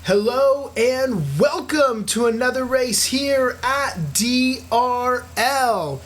Hello and welcome to another race here at DRL.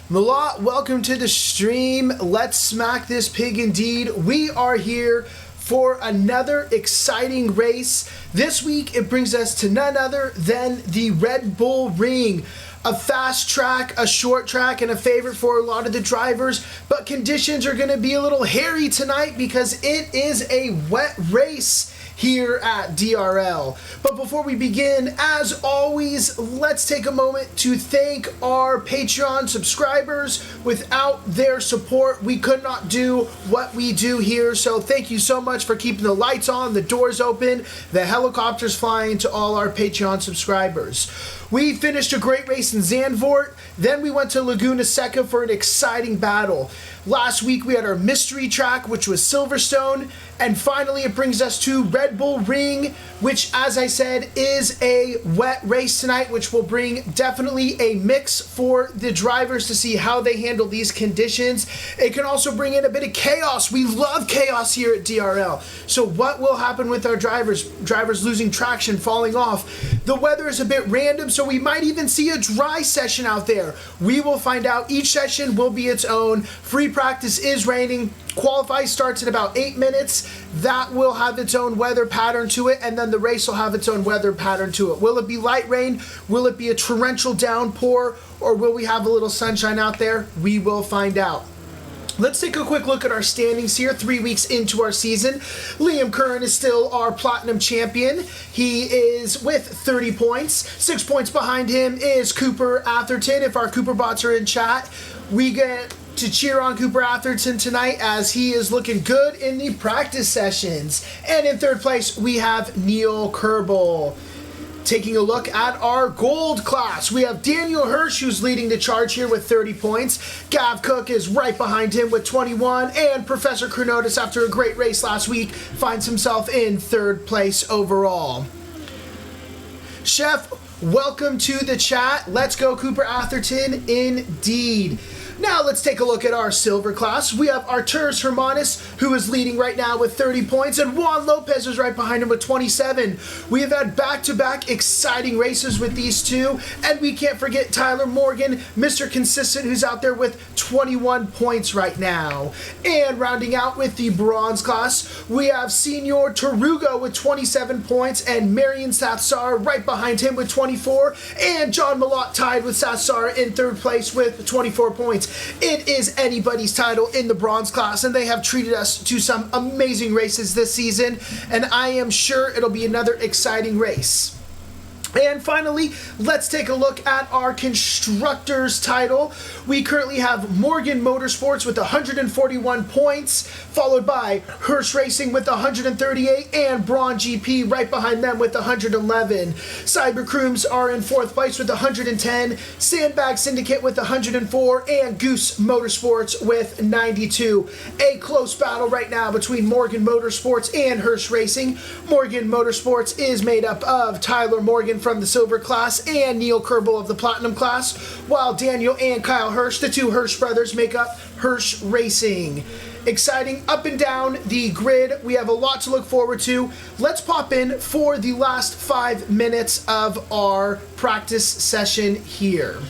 Malat, welcome to the stream. Let's smack this pig indeed. We are here for another exciting race. This week it brings us to none other than the Red Bull Ring. A fast track, a short track, and a favorite for a lot of the drivers, but conditions are going to be a little hairy tonight because it is a wet race here at DRL. But before we begin, as always, let's take a moment to thank our Patreon subscribers. Without their support, we could not do what we do here. So thank you so much for keeping the lights on, the doors open, the helicopters flying to all our Patreon subscribers. We finished a great race in Zandvoort. Then we went to Laguna Seca for an exciting battle. Last week we had our mystery track, which was Silverstone. And finally it brings us to Red Bull Ring, which, as I said, is a wet race tonight, which will bring definitely a mix for the drivers to see how they handle these conditions. It can also bring in a bit of chaos. We love chaos here at DRL. So what will happen with our drivers? Drivers losing traction, falling off. The weather is a bit random, so we might even see a dry session out there. We will find out. Each session will be its own. Free practice is raining. Qualify starts in about 8 minutes. That will have its own weather pattern to it, and then the race will have its own weather pattern to it. Will it be light rain? Will it be a torrential downpour? Or will we have a little sunshine out there? We will find out. Let's take a quick look at our standings here 3 weeks into our season. Liam Curran is still our Platinum Champion. He is with 30 points. 6 points behind him is Cooper Atherton. If our Cooper bots are in chat, we get to cheer on Cooper Atherton tonight as he is looking good in the practice sessions. And in third place, we have Neil Kerbel. Taking a look at our gold class, we have Daniel Hirsch, who's leading the charge here with 30 points. Gav Cook is right behind him with 21, and Professor Kronotis, after a great race last week, finds himself in third place overall. Chef, welcome to the chat. Let's go Cooper Atherton indeed. Now let's take a look at our silver class. We have Arturus Hermanus, who is leading right now with 30 points, and Juan Lopez is right behind him with 27. We have had back-to-back exciting races with these two, and we can't forget Tyler Morgan, Mr. Consistent, who's out there with 21 points right now. And rounding out with the bronze class, we have Senior Tarugo with 27 points, and Marion Satsar right behind him with 24, and John Malott tied with Satsar in third place with 24 points. It is anybody's title in the bronze class, and they have treated us to some amazing races this season, and I am sure it'll be another exciting race. And finally, let's take a look at our Constructors title. We currently have Morgan Motorsports with 141 points, followed by Hirsch Racing with 138, and Braun GP right behind them with 111. Cyber Crooms are in fourth place with 110, Sandbag Syndicate with 104, and Goose Motorsports with 92. A close battle right now between Morgan Motorsports and Hirsch Racing. Morgan Motorsports is made up of Tyler Morgan from the silver class and Neil Kerbel of the platinum class, while Daniel and Kyle Hirsch, the two Hirsch brothers, make up Hirsch Racing. Exciting up and down the grid. We have a lot to look forward to. Let's pop in for the last 5 minutes of our practice session here.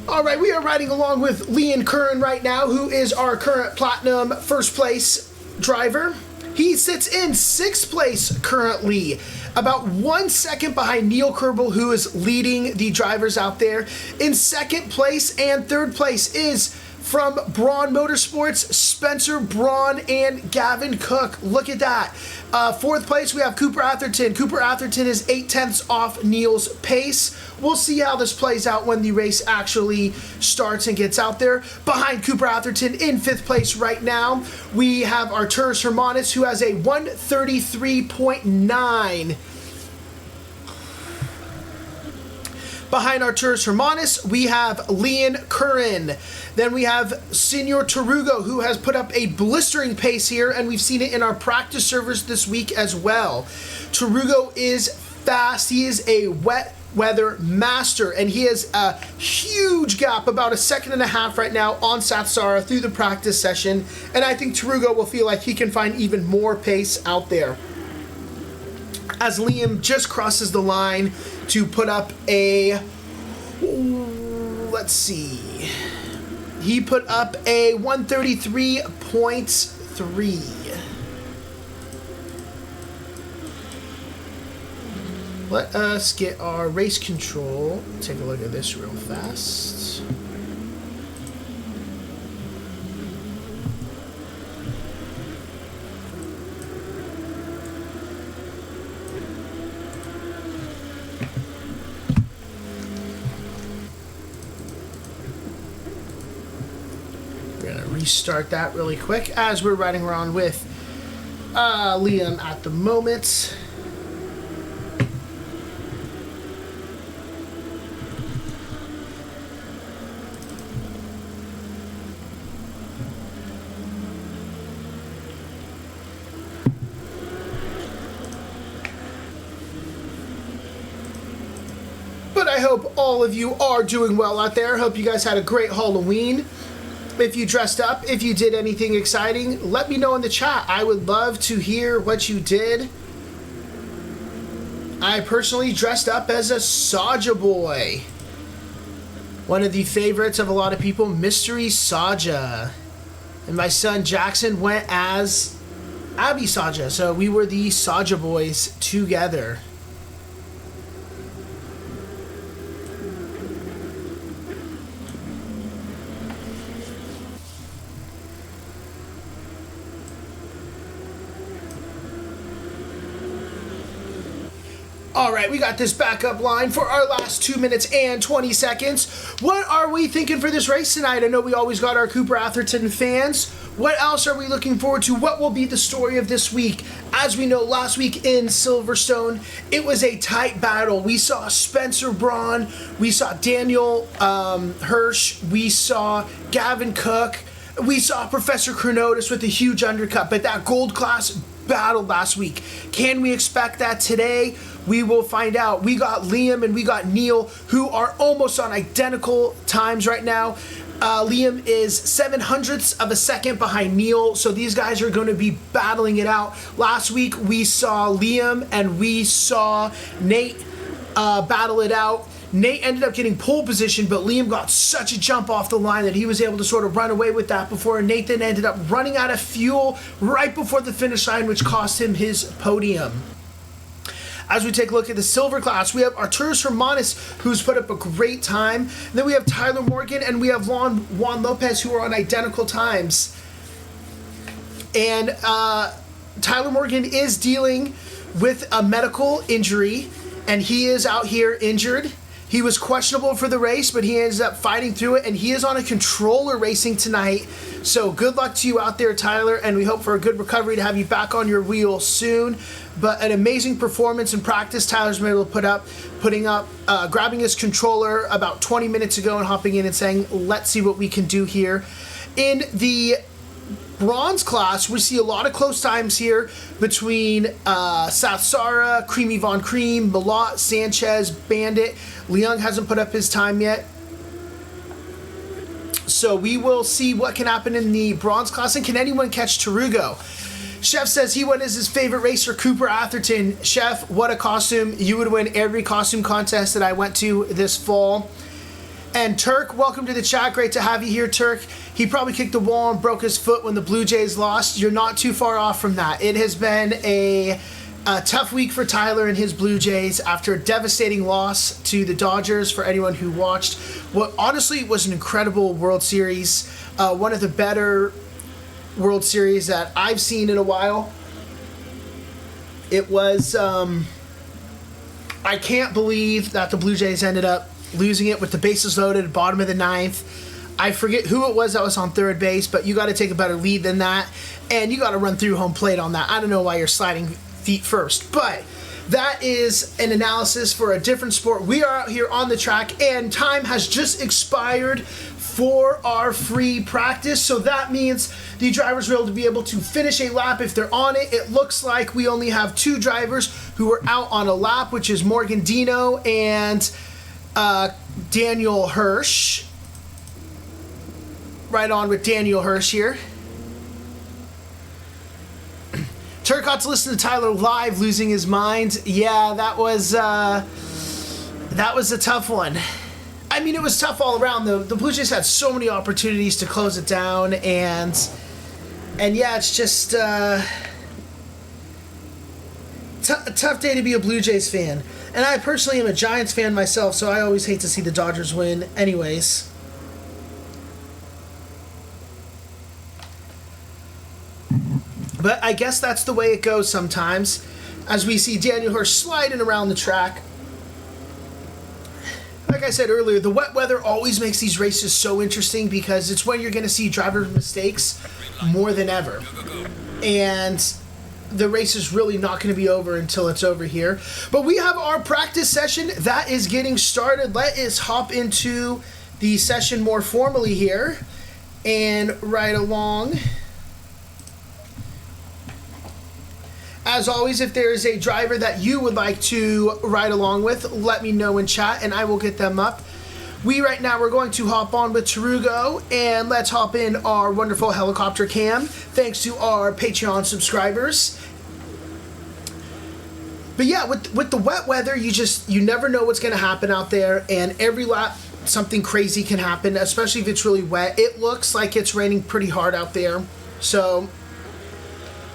All right, we are riding along with Liam Curran right now, who is our current Platinum first place driver. He sits in 6th place currently, about 1 second behind Neil Kerbel, who is leading the drivers out there. In 2nd place and 3rd place is from Braun Motorsports, Spencer Braun and Gavin Cook. Look at that. 4th place, we have Cooper Atherton. Cooper Atherton is 8/10 off Neil's pace. We'll see how this plays out when the race actually starts and gets out there. Behind Cooper Atherton in 5th place right now, we have Arturus Hermanus, who has a 133.9. Behind Arturus Hermanus, we have Liam Curran. Then we have Senior Tarugo, who has put up a blistering pace here, and we've seen it in our practice servers this week as well. Tarugo is fast. He is a wet weather master, and he has a huge gap, about a second and a half right now on Satsara through the practice session, and I think Tarugo will feel like he can find even more pace out there. As Liam just crosses the line to put up a, let's see, he put up a 133.3. Let us get our race control. Take a look at this real fast. We're going to restart that really quick as we're riding around with Liam at the moment. I hope all of you are doing well out there. Hope you guys had a great Halloween. If you dressed up, if you did anything exciting, let me know in the chat. I would love to hear what you did. I personally dressed up as a Saja boy. One of the favorites of a lot of people, Mystery Saja. And my son Jackson went as Abby Saja. So we were the Saja boys together. All right, we got this backup line for our last 2 minutes and 20 seconds. What are we thinking for this race tonight? I know we always got our Cooper Atherton fans. What else are we looking forward to? What will be the story of this week? As we know, last week in Silverstone, it was a tight battle. We saw Spencer Braun, we saw Daniel Hirsch, we saw Gavin Cook, we saw Professor Chronotis with a huge undercut, but that gold class battle last week. Can we expect that today? We will find out. We got Liam and we got Neil, who are almost on identical times right now. Liam is 7/100ths of a second behind Neil, so these guys are going to be battling it out. Last week we saw Liam and we saw Nate battle it out. Nate ended up getting pole position, but Liam got such a jump off the line that he was able to sort of run away with that before Nathan ended up running out of fuel right before the finish line, which cost him his podium. As we take a look at the silver class, we have Arturus Hermanis, who's put up a great time. And then we have Tyler Morgan and we have Juan Lopez, who are on identical times. And Tyler Morgan is dealing with a medical injury, and he is out here injured. He was questionable for the race, but he ends up fighting through it, and he is on a controller racing tonight. So good luck to you out there, Tyler, and we hope for a good recovery to have you back on your wheel soon. But an amazing performance in practice Tyler's been able to grabbing his controller about 20 minutes ago and hopping in and saying, let's see what we can do here. In the bronze class, we see a lot of close times here between Satsara, Creamy Von Cream, Malott, Sanchez, Bandit. Leung hasn't put up his time yet. So we will see what can happen in the bronze class. And can anyone catch Tarugo? Chef says he won as his favorite racer, Cooper Atherton. Chef, what a costume. You would win every costume contest that I went to this fall. And Turk, welcome to the chat. Great to have you here, Turk. He probably kicked the wall and broke his foot when the Blue Jays lost. You're not too far off from that. It has been a tough week for Tyler and his Blue Jays after a devastating loss to the Dodgers, for anyone who watched. What honestly was an incredible World Series. One of the better World Series that I've seen in a while. It was, I can't believe that the Blue Jays ended up losing it with the bases loaded, bottom of the ninth. I forget who it was that was on third base, but you got to take a better lead than that, and you got to run through home plate on that. I don't know why you're sliding feet first, but that is an analysis for a different sport. We are out here on the track, and time has just expired for our free practice. So that means the drivers will be able to finish a lap if they're on it. It looks like we only have 2 drivers who are out on a lap, which is Morgan Dino and Daniel Hirsch. Right on with Daniel Hirsch here. Turcotte to listen to Tyler live, losing his mind. Yeah, that was a tough one. I mean, it was tough all around. The Blue Jays had so many opportunities to close it down, and yeah, it's just a tough day to be a Blue Jays fan. And I personally am a Giants fan myself, so I always hate to see the Dodgers win anyways. But I guess that's the way it goes sometimes, as we see Daniel Hirsch sliding around the track. Like I said earlier, the wet weather always makes these races so interesting because it's when you're going to see driver mistakes more than ever. And the race is really not going to be over until it's over here. But we have our practice session that is getting started. Let us hop into the session more formally here and ride along. As always, if there is a driver that you would like to ride along with, let me know in chat and I will get them up. Right now we're going to hop on with Tarugo, and let's hop in our wonderful helicopter cam, thanks to our Patreon subscribers. But yeah, with the wet weather, you never know what's going to happen out there, and every lap something crazy can happen, especially if it's really wet. It looks like it's raining pretty hard out there, so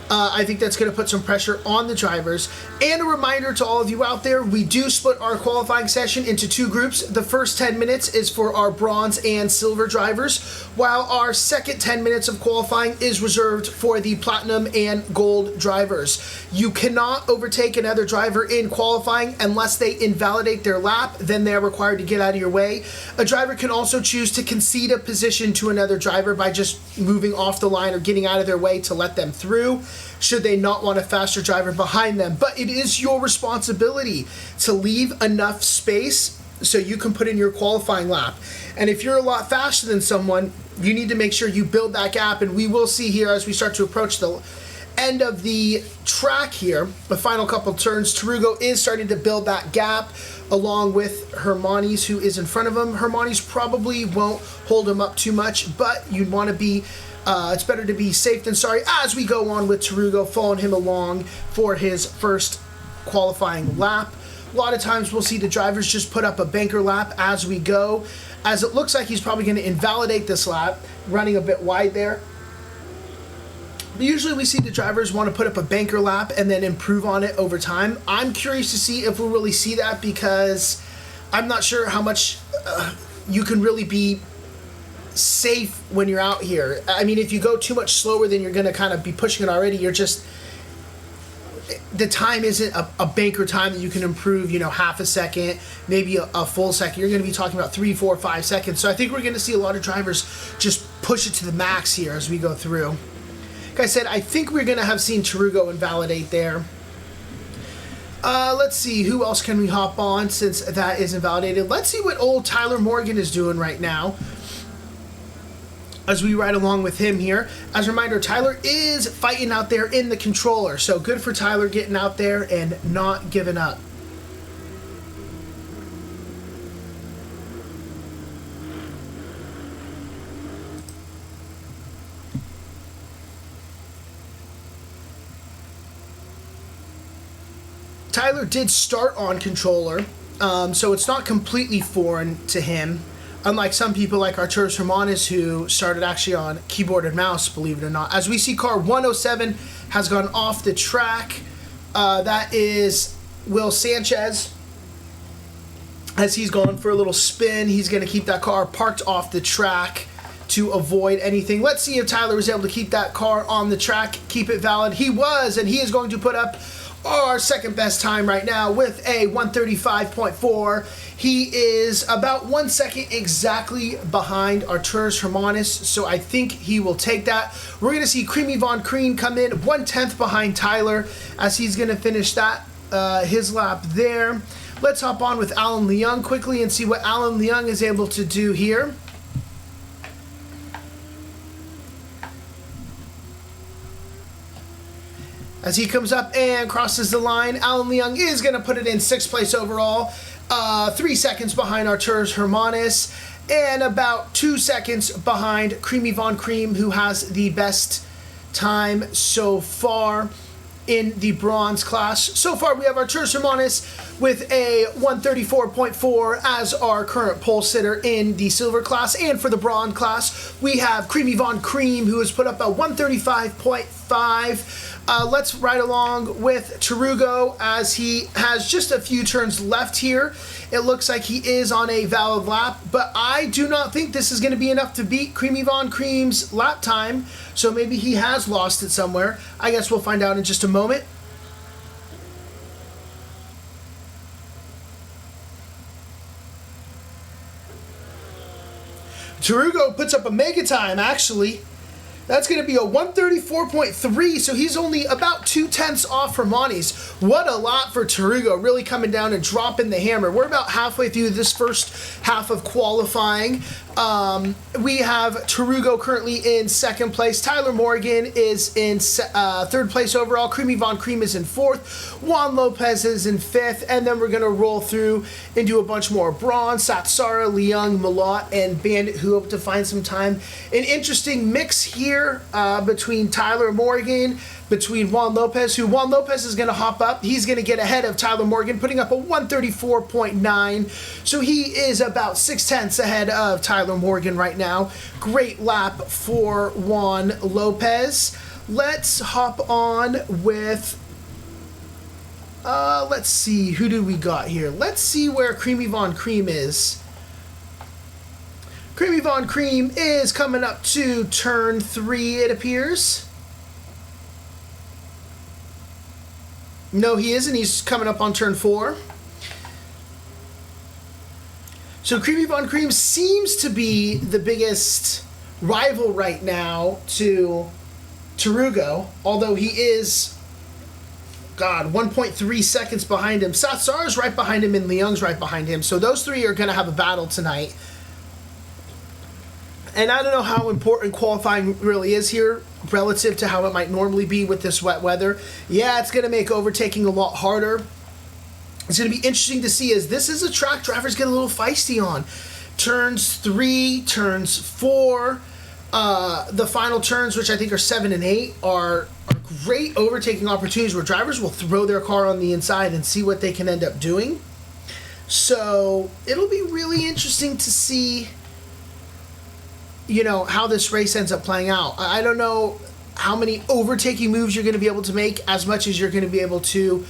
I think that's going to put some pressure on the drivers. And a reminder to all of you out there, we do split our qualifying session into 2 groups. The first 10 minutes is for our bronze and silver drivers, while our second 10 minutes of qualifying is reserved for the platinum and gold drivers. You cannot overtake another driver in qualifying unless they invalidate their lap, then they're required to get out of your way. A driver can also choose to concede a position to another driver by just moving off the line or getting out of their way to let them through, should they not want a faster driver behind them. But it is your responsibility to leave enough space so you can put in your qualifying lap. And if you're a lot faster than someone, you need to make sure you build that gap. And we will see here as we start to approach the end of the track here, the final couple turns, Tarugo is starting to build that gap along with Hermanis, who is in front of him. Hermanis probably won't hold him up too much, but you'd want to be it's better to be safe than sorry as we go on with Tarugo, following him along for his first qualifying lap. A lot of times we'll see the drivers just put up a banker lap as we go, as it looks like he's probably going to invalidate this lap, running a bit wide there. But usually we see the drivers want to put up a banker lap and then improve on it over time. I'm curious to see if we'll really see that, because I'm not sure how much you can really be safe when you're out here. I mean, if you go too much slower than you're going to kind of be pushing it already, the time isn't a banker time that you can improve, half a second, maybe a full second. You're going to be talking about 3, 4, 5 seconds. So I think we're going to see a lot of drivers just push it to the max here as we go through. Like I said, I think we're going to have seen Tarugo invalidate there. Let's see, who else can we hop on since that is invalidated? Let's see what old Tyler Morgan is doing right now as we ride along with him here. As a reminder, Tyler is fighting out there in the controller, so good for Tyler getting out there and not giving up. Tyler did start on controller, so it's not completely foreign to him. Unlike some people like Arturas Hermanis, who started actually on keyboard and mouse, believe it or not. As we see, car 107 has gone off the track. That is Will Sanchez. As he's gone for a little spin, he's going to keep that car parked off the track to avoid anything. Let's see if Tyler was able to keep that car on the track, keep it valid. He was, and he is going to put up our second best time right now with a 135.4. He is about 1 second exactly behind Arturas Hermanis, so I think he will take that. We're going to see Creamy Von Kreen come in 1/10 behind Tyler as he's going to finish that his lap there. Let's hop on with Alan Leung quickly and see what Alan Leung is able to do here. As he comes up and crosses the line, Alan Leung is going to put it in 6th place overall. 3 seconds behind Arturas Hermanis, and about 2 seconds behind Creamy Von Cream, who has the best time so far in the bronze class. So far, we have Arturas Hermanis with a 134.4 as our current pole sitter in the silver class. And for the bronze class, we have Creamy Von Cream, who has put up a 135.5. Let's ride along with Tarugo as he has just a few turns left here. It looks like he is on a valid lap, but I do not think this is going to be enough to beat Creamy Von Cream's lap time, so maybe he has lost it somewhere. I guess we'll find out in just a moment. Tarugo puts up a mega time, actually. That's going to be a 134.3, so he's only about 2/10 off from Monty's. What a lot for Tarugo, really coming down and dropping the hammer. We're about halfway through this first half of qualifying. We have Tarugo currently in 2nd place. Tyler Morgan is in 3rd place overall. Creamy Von Cream is in 4th. Juan Lopez is in 5th. And then we're going to roll through and do a bunch more. Braun, Satsara, Leung, Malott, and Bandit, who hope to find some time. An interesting mix here between Tyler Morgan, between Juan Lopez, who Juan Lopez is going to hop up. He's going to get ahead of Tyler Morgan, putting up a 134.9. So he is about 6/10 ahead of Tyler Morgan right now. Great lap for Juan Lopez. Let's hop on with, let's see, who do we got here? Let's see where Creamy Von Cream is. Creamy Von Cream is coming up to turn 3, it appears. No, he isn't. He's coming up on turn 4. So Creamy Von Cream seems to be the biggest rival right now to Tarugo, although he is, 1.3 seconds behind him. Satsara's right behind him, and Leung's right behind him. So those three are going to have a battle tonight. And I don't know how important qualifying really is here relative to how it might normally be with this wet weather. Yeah, it's going to make overtaking a lot harder. It's going to be interesting to see, as this is a track drivers get a little feisty on. Turns 3, turns 4, the final turns, which I think are 7 and 8, are great overtaking opportunities where drivers will throw their car on the inside and see what they can end up doing. So it'll be really interesting to see, how this race ends up playing out. I don't know how many overtaking moves you're going to be able to make as much as you're going to be able to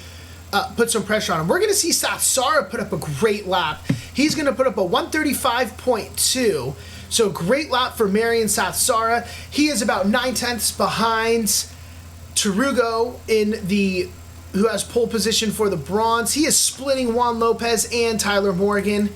put some pressure on him. We're going to see Satsara put up a great lap. He's going to put up a 135.2. So great lap for Marian Satsara. He is about 9/10 behind Tarugo who has pole position for the bronze. He is splitting Juan Lopez and Tyler Morgan.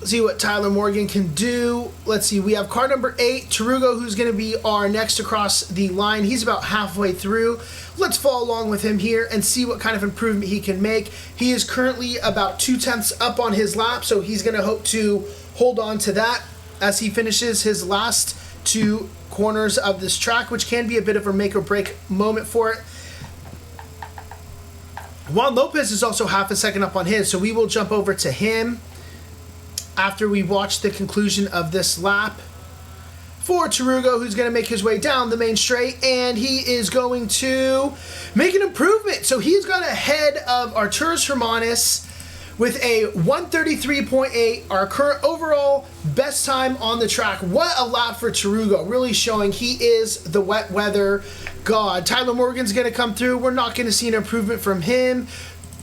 See what Tyler Morgan can do. Let's see, we have car number 8, Tarugo, who's going to be our next across the line. He's about halfway through. Let's follow along with him here and see what kind of improvement he can make. He is currently about 2/10 up on his lap, so he's going to hope to hold on to that as he finishes his last 2 corners of this track, which can be a bit of a make or break moment for it. Juan Lopez is also half a second up on his, so we will jump over to him after we watch the conclusion of this lap for Tarugo, who's going to make his way down the main straight, and he is going to make an improvement. So he's got ahead of Arturas Hermanis with a 133.8, our current overall best time on the track. What a lap for Tarugo, really showing he is the wet weather god. Tyler Morgan's going to come through. We're not going to see an improvement from him.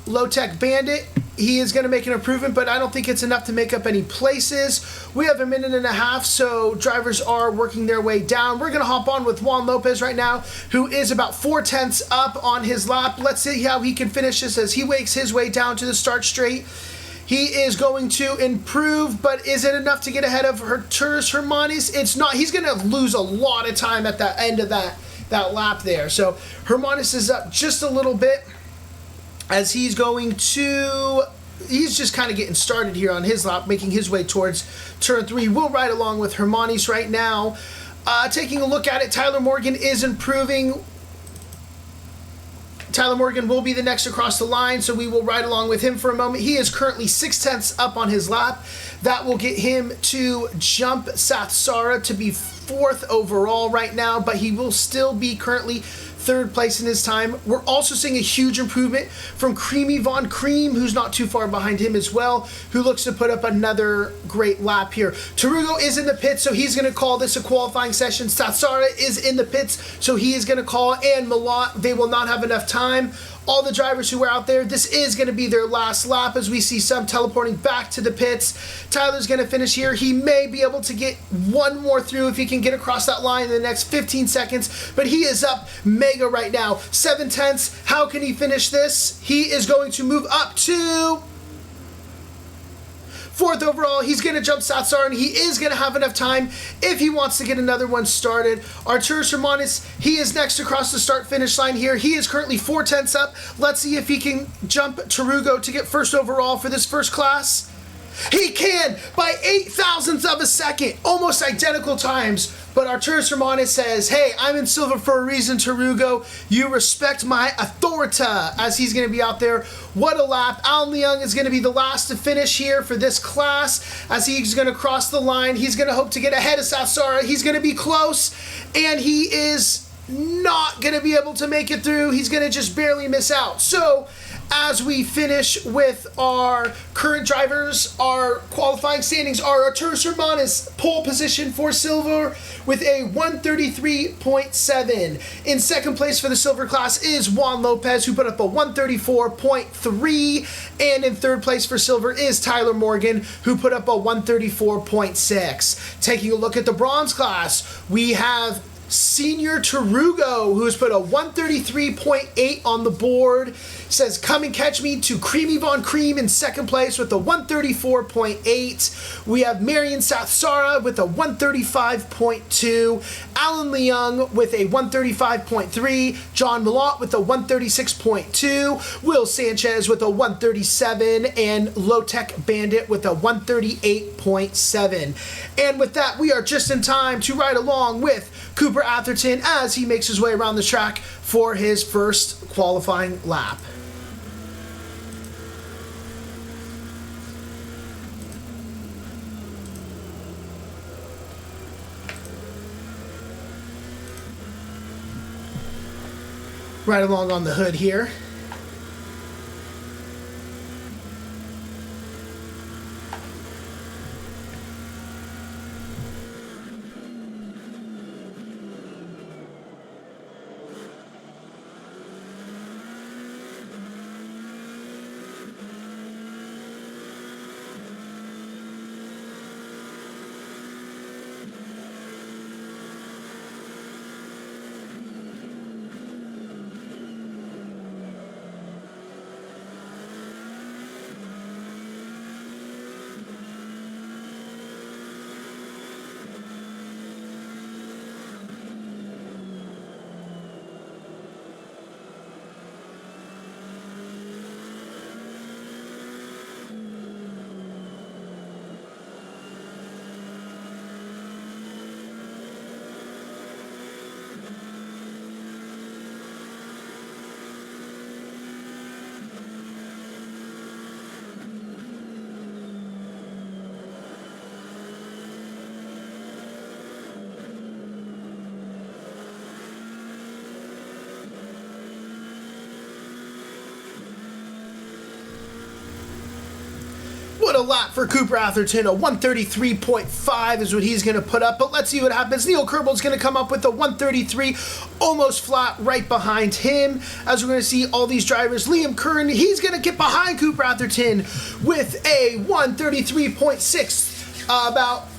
Low Tech Bandit, he is going to make an improvement, but I don't think it's enough to make up any places. We have a minute and a half, so drivers are working their way down. We're going to hop on with Juan Lopez right now, who is about 4/10 up on his lap. Let's see how he can finish this as he makes his way down to the start straight. He is going to improve, but is it enough to get ahead of Arturas Hermanis? It's not. He's going to lose a lot of time at the end of that lap there. So Hermanis is up just a little bit, as he's going to he's just kind of getting started here on his lap, making his way towards turn 3. We'll ride along with Hermanis right now. Taking a look at it, Tyler Morgan is improving. Tyler Morgan will be the next across the line, so we will ride along with him for a moment. He is currently 0.6 up on his lap. That will get him to jump Sathsara to be 4th overall right now, but he will still be currently 3rd place in his time. We're also seeing a huge improvement from Creamy Von Cream, who's not too far behind him as well, who looks to put up another great lap here. Tarugo is in the pits, so he's going to call this a qualifying session. Sathsara is in the pits, so he is going to call, and Malat, they will not have enough time. All the drivers who are out there, this is going to be their last lap as we see some teleporting back to the pits. Tyler's going to finish here. He may be able to get one more through if he can get across that line in the next 15 seconds, but he is up mega right now. 0.7. How can he finish this? He is going to move up to 4th overall. He's going to jump Sathsara, and he is going to have enough time if he wants to get another one started. Arturas Hermanis, he is next across the start-finish line here. He is currently 0.4 up. Let's see if he can jump Tarugo to get 1st overall for this first class. He can by 0.008 of a second, almost identical times. But Arturas Hermanis says, hey, I'm in silver for a reason, Tarugo. You respect my authority, as he's going to be out there. What a lap. Alan Leung is going to be the last to finish here for this class as he's going to cross the line. He's going to hope to get ahead of Sathsara. He's going to be close, and he is not going to be able to make it through. He's going to just barely miss out. So as we finish with our current drivers, our qualifying standings are Arturas Hermanis, pole position for silver with a 133.7. In second place for the silver class is Juan Lopez, who put up a 134.3. And in third place for silver is Tyler Morgan, who put up a 134.6. Taking a look at the bronze class, we have Senior Tarugo, who has put a 133.8 on the board. Says, come and catch me, to Creamy Von Cream in second place with a 134.8. We have Marion Sathsara with a 135.2. Alan Leung with a 135.3. John Malott with a 136.2. Will Sanchez with a 137. And Low Tech Bandit with a 138.7. And with that, we are just in time to ride along with Cooper Atherton as he makes his way around the track for his first qualifying lap. Right along on the hood here. What a lap for Cooper Atherton. A 133.5 is what he's going to put up. But let's see what happens. Neil Kerbel's going to come up with a 133, almost flat right behind him. As we're going to see all these drivers. Liam Curran, he's going to get behind Cooper Atherton with a 133.6, about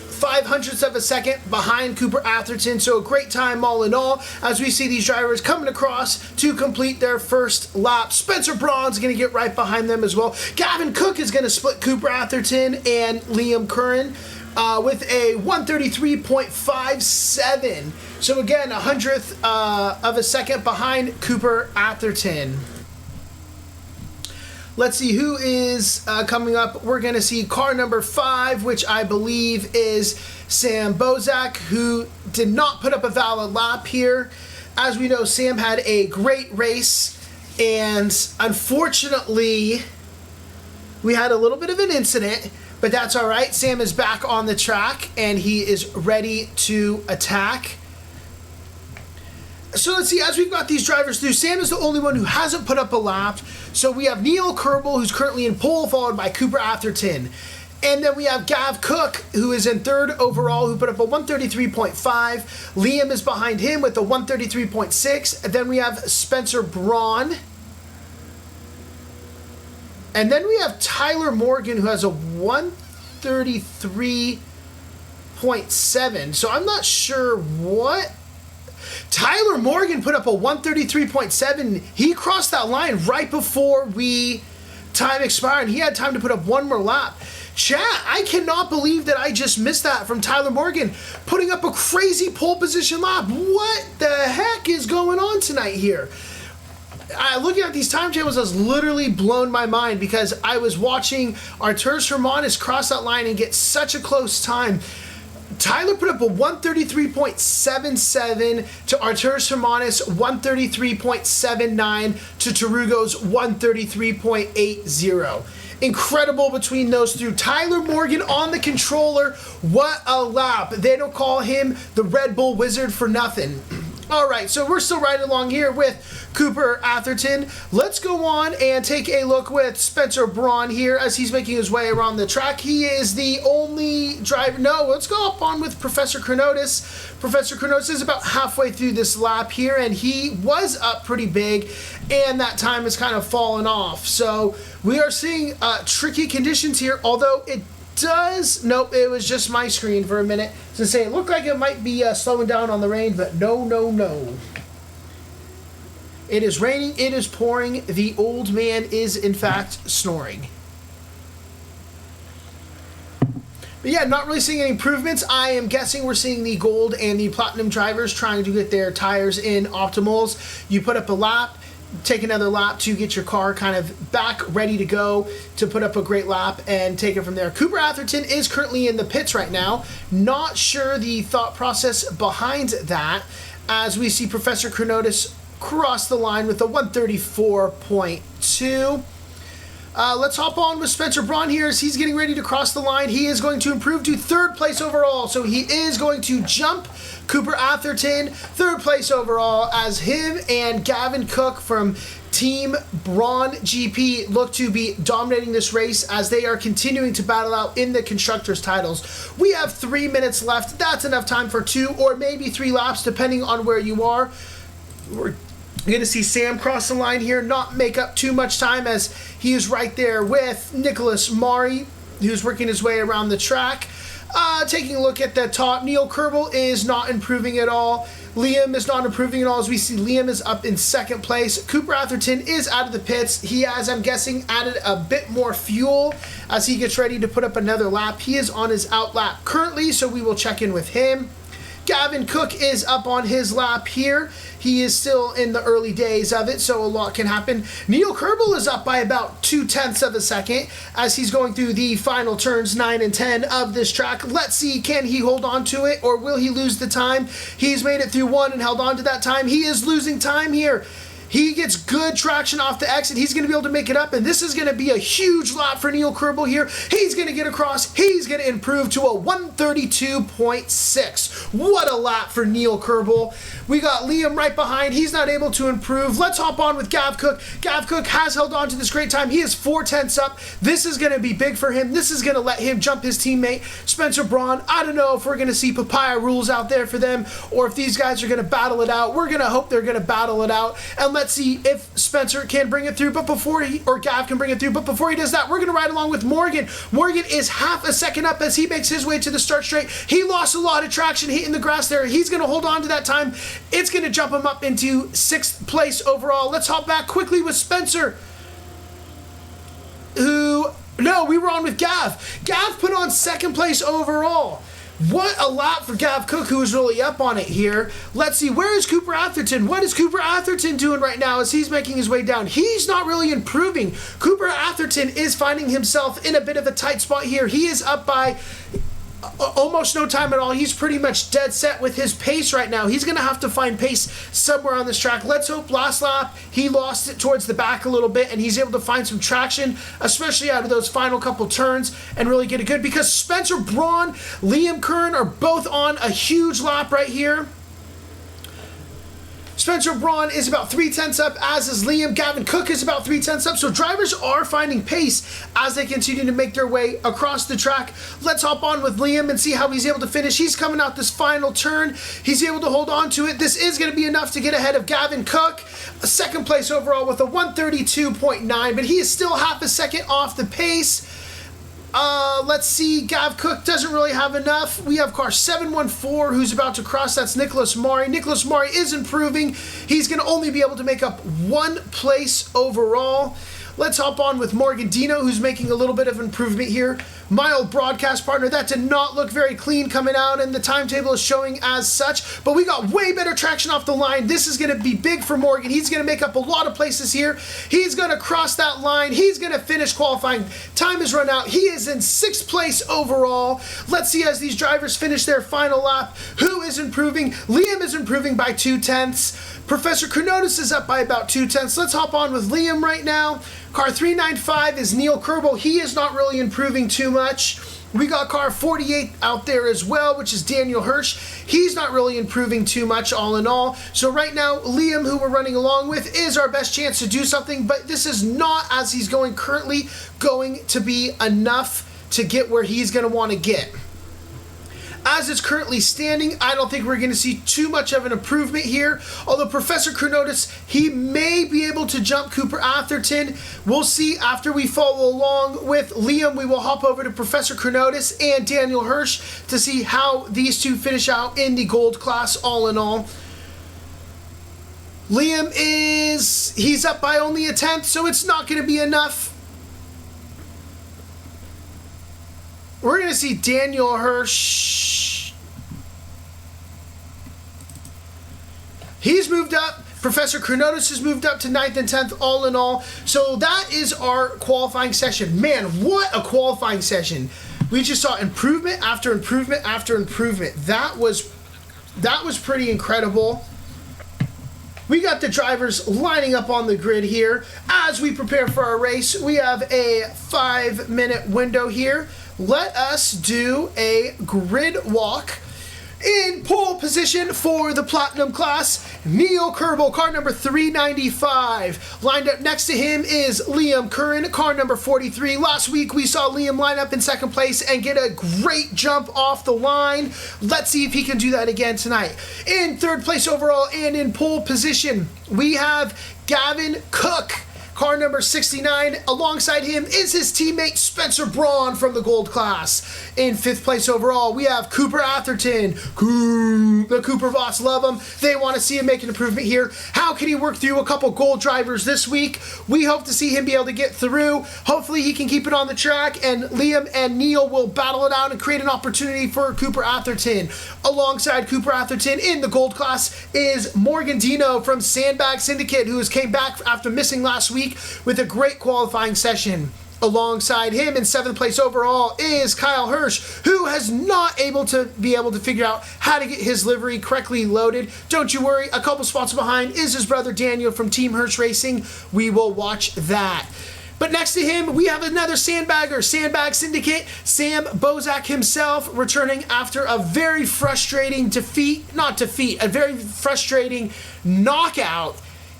0.05 of a second behind Cooper Atherton. So a great time all in all as we see these drivers coming across to complete their first lap. Spencer Braun's going to get right behind them as well. Gavin Cook is going to split Cooper Atherton and Liam Curran with a 133.57. So again, 100th of a second behind Cooper Atherton. Let's see who is coming up. We're going to see car number 5, which I believe is Sam Bozak, who did not put up a valid lap here. As we know, Sam had a great race, and unfortunately, we had a little bit of an incident, but that's all right. Sam is back on the track, and he is ready to attack. So let's see, as we've got these drivers through, Sam is the only one who hasn't put up a lap. So we have Neil Kerbel, who's currently in pole, followed by Cooper Atherton. And then we have Gav Cook, who is in 3rd overall, who put up a 133.5. Liam is behind him with a 133.6. And then we have Spencer Braun. And then we have Tyler Morgan, who has a 133.7. So I'm not sure what... Tyler Morgan put up a 133.7. He crossed that line right before time expired. He had time to put up one more lap. Chat, I cannot believe that I just missed that from Tyler Morgan, putting up a crazy pole position lap. What the heck is going on tonight here? Looking at these time tables has literally blown my mind, because I was watching Arturas Hermanis cross that line and get such a close time. Tyler put up a 133.77 to Arturas Hermanis, 133.79 to Tarugo's 133.80. Incredible between those two. Tyler Morgan on the controller. What a lap. They don't call him the Red Bull Wizard for nothing. All right, so we're still riding along here with Cooper Atherton. Let's go on and take a look with Spencer Braun here as he's making his way around the track. He is the only driver. No, let's go up on with Professor Chronotis. Professor Chronotis is about halfway through this lap here, and he was up pretty big, and that time has kind of fallen off. So we are seeing tricky conditions here, although it nope, it was just my screen for a minute to say it looked like it might be slowing down on the rain, but no. It is raining, it is pouring, the old man is in fact snoring. But yeah, not really seeing any improvements. I am guessing we're seeing the gold and the platinum drivers trying to get their tires in optimals. You put up a lap, take another lap to get your car kind of back ready to go to put up a great lap and take it from there. Cooper Atherton is currently in the pits right now. Not sure the thought process behind that, as we see Professor Chronotis cross the line with a 134.2. Let's hop on with Spencer Braun here as he's getting ready to cross the line. He is going to improve to 3rd place overall, so he is going to jump Cooper Atherton 3rd place overall, as him and Gavin Cook from Team Braun GP look to be dominating this race as they are continuing to battle out in the Constructors' titles. We have 3 minutes left. That's enough time for 2 or maybe 3 laps, depending on where you are. We're going to see Sam cross the line here, not make up too much time, as he is right there with Nicholas Mari, who's working his way around the track. Taking a look at the top, Neil Kerbel is not improving at all. Liam is not improving at all, as we see Liam is up in 2nd place. Cooper Atherton is out of the pits. He has, I'm guessing, added a bit more fuel as he gets ready to put up another lap. He is on his out lap currently, so we will check in with him. Gavin Cook is up on his lap here. He is still in the early days of it, so a lot can happen. Neil Kerbel is up by about 0.2 of a second as he's going through the final turns 9 and 10 of this track. Let's see, can he hold on to it, or will he lose the time? He's made it through 1 and held on to that time. He is losing time here. He gets good traction off the exit. He's going to be able to make it up, and this is going to be a huge lap for Neil Kerbel here. He's going to get across. He's going to improve to a 132.6. What a lap for Neil Kerbel. We got Liam right behind. He's not able to improve. Let's hop on with Gav Cook. Gav Cook has held on to this great time. He is 0.4 up. This is going to be big for him. This is going to let him jump his teammate, Spencer Braun. I don't know if we're going to see papaya rules out there for them, or if these guys are going to battle it out. We're going to hope they're going to battle it out, and let's see if Spencer can bring it through, but or Gav can bring it through. But before he does that, we're going to ride along with Morgan. Morgan is 0.5 second up as he makes his way to the start straight. He lost a lot of traction hitting the grass there. He's going to hold on to that time. It's going to jump him up into 6th place overall. Let's hop back quickly with Spencer, no, we were on with Gav. Gav put on 2nd place overall. What a lap for Gav Cook, who is really up on it here. Let's see, where is Cooper Atherton? What is Cooper Atherton doing right now as he's making his way down? He's not really improving. Cooper Atherton is finding himself in a bit of a tight spot here. He is up by almost no time at all. He's pretty much dead set with his pace right now. He's going to have to find pace somewhere on this track. Let's hope last lap he lost it towards the back a little bit and he's able to find some traction, especially out of those final couple turns, and really get it good, because Spencer Braun, Liam Curran are both on a huge lap right here. Spencer Braun is about 0.3 up, as is Liam. Gavin Cook is about 0.3 up. So drivers are finding pace as they continue to make their way across the track. Let's hop on with Liam and see how he's able to finish. He's coming out this final turn. He's able to hold on to it. This is going to be enough to get ahead of Gavin Cook. A second place overall with a 132.9, but he is still half a second off the pace. Let's see, Gav Cook doesn't really have enough. We have car 714 who's about to cross. That's Nicholas Maury. Nicholas Maury is improving. He's going to only be able to make up one place overall. Let's hop on with Morgan Dino, who's making a little bit of improvement here. My old broadcast partner, that did not look very clean coming out, and the timetable is showing as such, but we got way better traction off the line. This is going to be big for Morgan. He's going to make up a lot of places here. He's going to cross that line. He's going to finish qualifying. Time has run out. He is in 6th place overall. Let's see as these drivers finish their final lap. Who is improving? Liam is improving by 0.2. Professor Kronotis is up by about 0.2. Let's hop on with Liam right now. Car 395 is Neil Kerbel. He is not really improving too much. We got car 48 out there as well, which is Daniel Hirsch. He's not really improving too much all in all. So right now, Liam, who we're running along with, is our best chance to do something, but this is not, as he's going currently, going to be enough to get where he's going to want to get. As it's currently standing, I don't think we're going to see too much of an improvement here. Although Professor Kronotis, he may be able to jump Cooper Atherton. We'll see after we follow along with Liam. We will hop over to Professor Kronotis and Daniel Hirsch to see how these two finish out in the gold class all in all. Liam he's up by only 1/10, so it's not going to be enough. We're going to see Daniel Hirsch. He's moved up. Professor Kronotis has moved up to 9th and 10th all in all. So that is our qualifying session. Man, what a qualifying session. We just saw improvement after improvement after improvement. That was pretty incredible. We got the drivers lining up on the grid here. As we prepare for our race, we have a 5-minute window here. Let us do a grid walk. In pole position for the Platinum class, Neil Kerbel, car number 395. Lined up next to him is Liam Curran, car number 43. Last week we saw Liam line up in 2nd place and get a great jump off the line. Let's see if he can do that again tonight. In 3rd place overall and in pole position, we have Gavin Cook, car number 69. Alongside him is his teammate Spencer Braun from the gold class. In 5th place overall, we have Cooper Atherton. The Cooper Voss love him. They want to see him make an improvement here. How can he work through a couple gold drivers this week? We hope to see him be able to get through. Hopefully he can keep it on the track, and Liam and Neil will battle it out and create an opportunity for Cooper Atherton. Alongside Cooper Atherton in the gold class is Morgan Dino from Sandbag Syndicate, who has came back after missing last week with a great qualifying session. Alongside him in 7th place overall is Kyle Hirsch, who has not able to figure out how to get his livery correctly loaded. Don't you worry, a couple spots behind is his brother Daniel from Team Hirsch Racing. We will watch that. But next to him, we have another sandbagger, Sandbag Syndicate, Sam Bozak himself, returning after a very frustrating a very frustrating knockout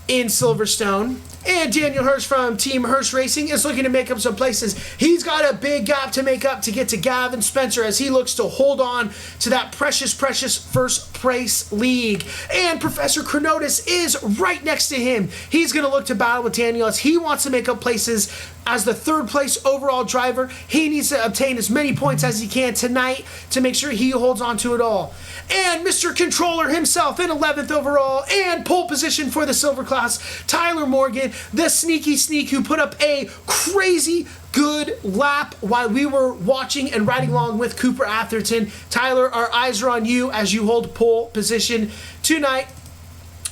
in Silverstone. And Daniel Hirsch from Team Hirsch Racing is looking to make up some places. He's got a big gap to make up to get to Gavin Spencer as he looks to hold on to that precious 1st place league. And Professor Kronotis is right next to him. He's going to look to battle with Daniel as he wants to make up places as the 3rd place overall driver. He needs to obtain as many points as he can tonight to make sure he holds on to it all. And Mr. Controller himself in 11th overall and pole position for the silver class, Tyler Morgan. the sneaky sneak who put up a crazy good lap while we were watching and riding along with Cooper Atherton. Tyler, our eyes are on you as you hold pole position tonight.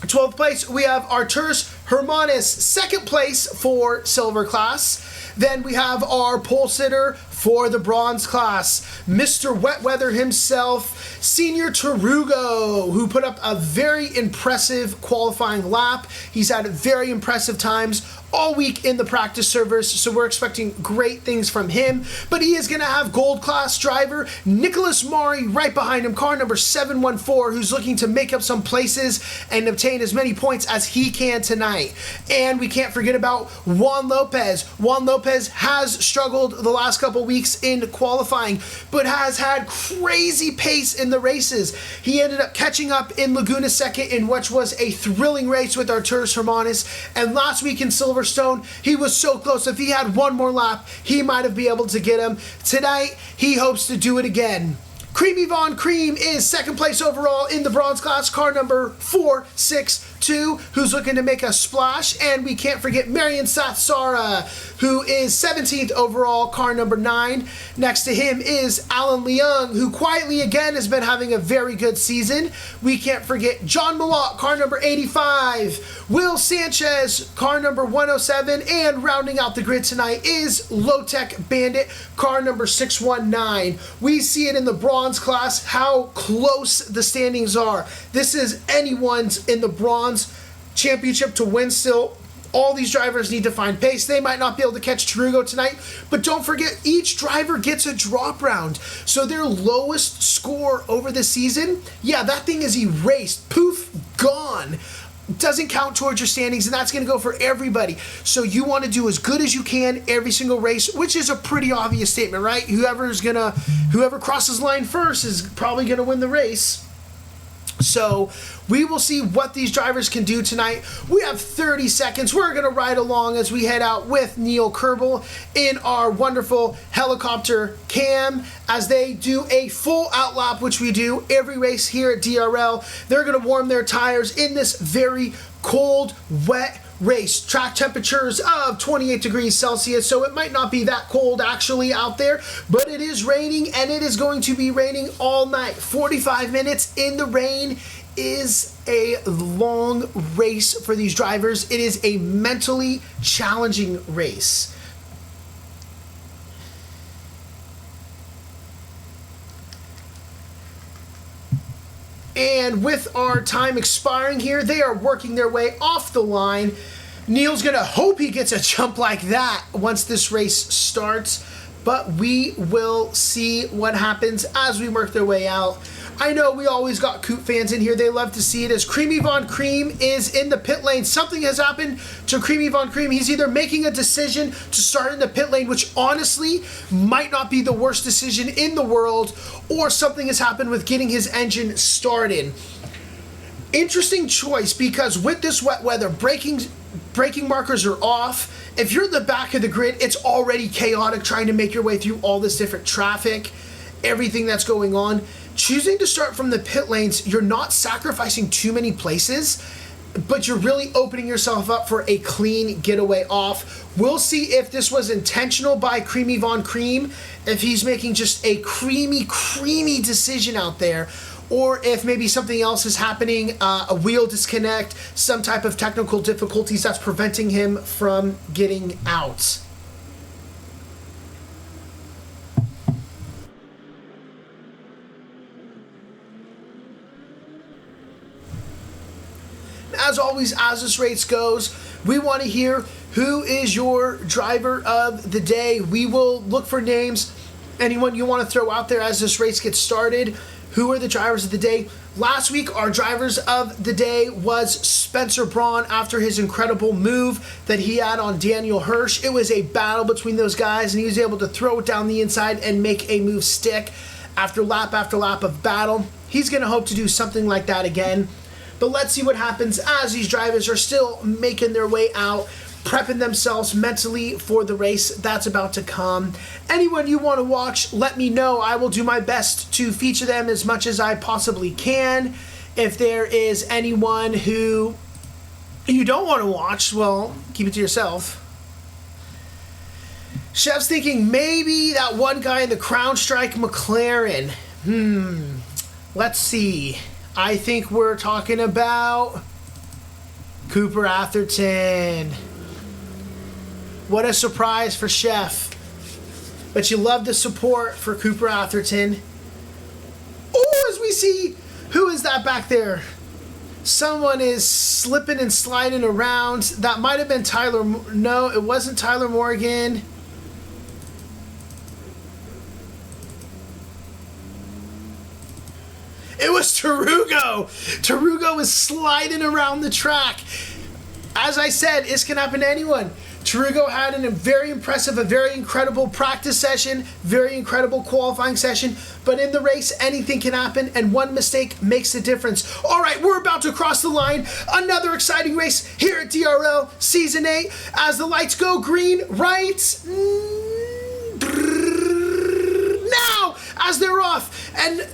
12th place, we have Arturus Hermanis, second place for silver class. Then we have our pole sitter for the bronze class, Mr. Wet Weather himself, Senior Tarugo, who put up a very impressive qualifying lap. He's had very impressive times all week in the practice servers, so we're expecting great things from him. But he is going to have gold class driver Nicholas Mari right behind him, car number 714, who's looking to make up some places and obtain as many points as he can tonight. And we can't forget about Juan Lopez. Juan Lopez has struggled the last couple weeks in qualifying, but has had crazy pace in the races. He ended up catching up in Laguna second, in which was a thrilling race with Arturus Hermanis. And last week in Silverstone, he was so close. If he had one more lap, he might have been able to get him. Tonight, he hopes to do it again. Creamy Von Cream is second place overall in the bronze class, car number 462, who's looking to make a splash. And we can't forget Marion Sathsara, who is 17th overall, car number 9. Next to him is Alan Leung, who quietly again has been having a very good season. We can't forget John Malott, car number 85. Will Sanchez, car number 107. And rounding out the grid tonight is Low Tech Bandit, car number 619. We see it in the bronze class how close the standings are. This is anyone's in the bronze championship to win still. All these drivers need to find pace. They might not be able to catch Tarugo tonight, but don't forget, each driver gets a drop round. So their lowest score over the season, yeah, that thing is erased. Poof, gone. Doesn't count towards your standings, and that's going to go for everybody. So you want to do as good as you can every single race, which is a pretty obvious statement, right? Whoever crosses line first is probably going to win the race. So we will see what these drivers can do tonight. We have 30 seconds. We're going to ride along as we head out with Neil Kerbel in our wonderful helicopter cam as they do a full out lap, which we do every race here at DRL. They're going to warm their tires in this very cold, wet race. Track temperatures of 28 degrees Celsius, so it might not be that cold actually out there, but it is raining, and it is going to be raining all night. 45 minutes in the rain is a long race for these drivers. It is a mentally challenging race. And with our time expiring here, they are working their way off the line. Neil's going to hope he gets a jump like that once this race starts, but we will see what happens as we work their way out. I know we always got Coop fans in here. They love to see it as Creamy Von Cream is in the pit lane. Something has happened to Creamy Von Cream. He's either making a decision to start in the pit lane, which honestly might not be the worst decision in the world, or something has happened with getting his engine started. Interesting choice, because with this wet weather, braking markers are off. If you're in the back of the grid, it's already chaotic trying to make your way through all this different traffic, everything that's going on. Choosing to start from the pit lanes, you're not sacrificing too many places, but you're really opening yourself up for a clean getaway off. We'll see if this was intentional by Creamy Von Cream, if he's making just a creamy decision out there, or if maybe something else is happening, a wheel disconnect, some type of technical difficulties that's preventing him from getting out. As always, as this race goes, we want to hear who is your driver of the day. We will look for names, anyone you want to throw out there as this race gets started. Who are the drivers of the day? Last week, our drivers of the day was Spencer Braun after his incredible move that he had on Daniel Hirsch. It was a battle between those guys, and he was able to throw it down the inside and make a move stick after lap of battle. He's going to hope to do something like that again. But let's see what happens as these drivers are still making their way out, prepping themselves mentally for the race that's about to come. Anyone you want to watch, let me know. I will do my best to feature them as much as I possibly can. If there is anyone who you don't want to watch, well, keep it to yourself. Chef's thinking maybe that one guy in the Crown Strike McLaren. Let's see. I think we're talking about Cooper Atherton. What a surprise for Chef. But you love the support for Cooper Atherton. Oh, as we see, who is that back there? Someone is slipping and sliding around. That might have been Tyler. No, it wasn't Tyler Morgan. It was Tarugo. Tarugo was sliding around the track. As I said, this can happen to anyone. Tarugo had a very impressive, a very incredible practice session, very incredible qualifying session, but in the race, anything can happen, and one mistake makes a difference. All right, we're about to cross the line. Another exciting race here at DRL Season 8 as the lights go green right now as they're off, and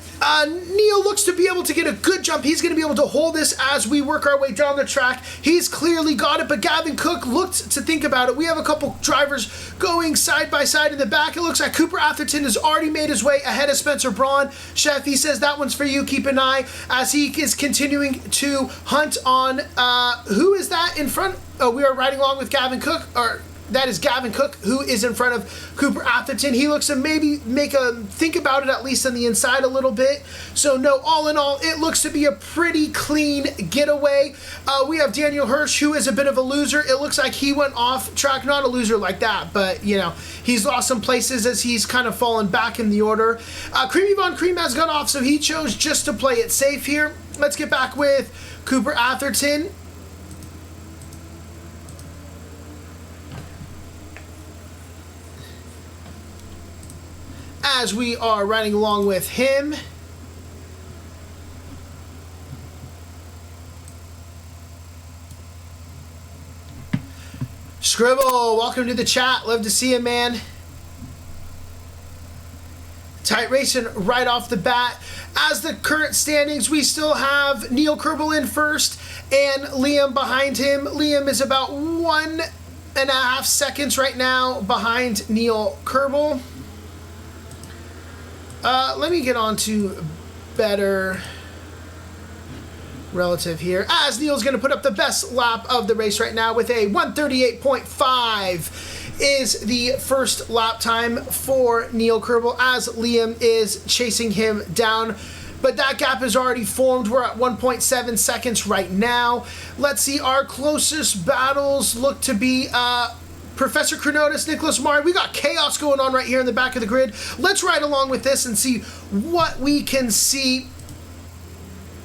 Neil looks to be able to get a good jump. He's going to be able to hold this as we work our way down the track. He's clearly got it, but Gavin Cook looked to think about it. We have a couple drivers going side by side in the back. It looks like Cooper Atherton has already made his way ahead of Spencer Braun. Chef, he says that one's for you. Keep an eye as he is continuing to hunt on, who is that in front? Oh, we are riding along with Gavin Cook, or that is Gavin Cook, who is in front of Cooper Atherton. He looks to maybe think about it at least on the inside a little bit. So no, all in all, it looks to be a pretty clean getaway. We have Daniel Hirsch, who is a bit of a loser. It looks like he went off track, not a loser like that, but you know, he's lost some places as he's kind of fallen back in the order. Creamy Von Cream has gone off, so he chose just to play it safe here. Let's get back with Cooper Atherton. As we are riding along with him. Scribble, welcome to the chat. Love to see you, man. Tight racing right off the bat. As the current standings, we still have Neil Kerbel in first and Liam behind him. Liam is about 1.5 seconds right now behind Neil Kerbel. Let me get on to better relative here, as Neil's going to put up the best lap of the race right now with a 1:38.5 is the first lap time for Neil Kerbel as Liam is chasing him down. But that gap is already formed. We're at 1.7 seconds right now. Let's see, our closest battles look to be Professor Chronotis, Nicholas Mari. We got chaos going on right here in the back of the grid. Let's ride along with this and see what we can see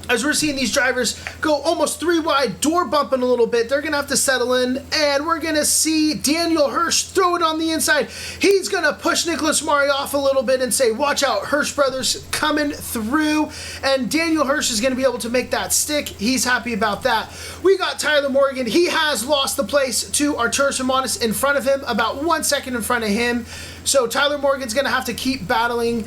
as we're seeing these drivers go almost 3 wide, door bumping a little bit. They're going to have to settle in, and we're going to see Daniel Hirsch throw it on the inside. He's going to push Nicholas Mari off a little bit and say, watch out, Hirsch brothers coming through, and Daniel Hirsch is going to be able to make that stick. He's happy about that. We got Tyler Morgan. He has lost the place to Arturas Hermanis in front of him, about 1 second in front of him. So Tyler Morgan's going to have to keep battling.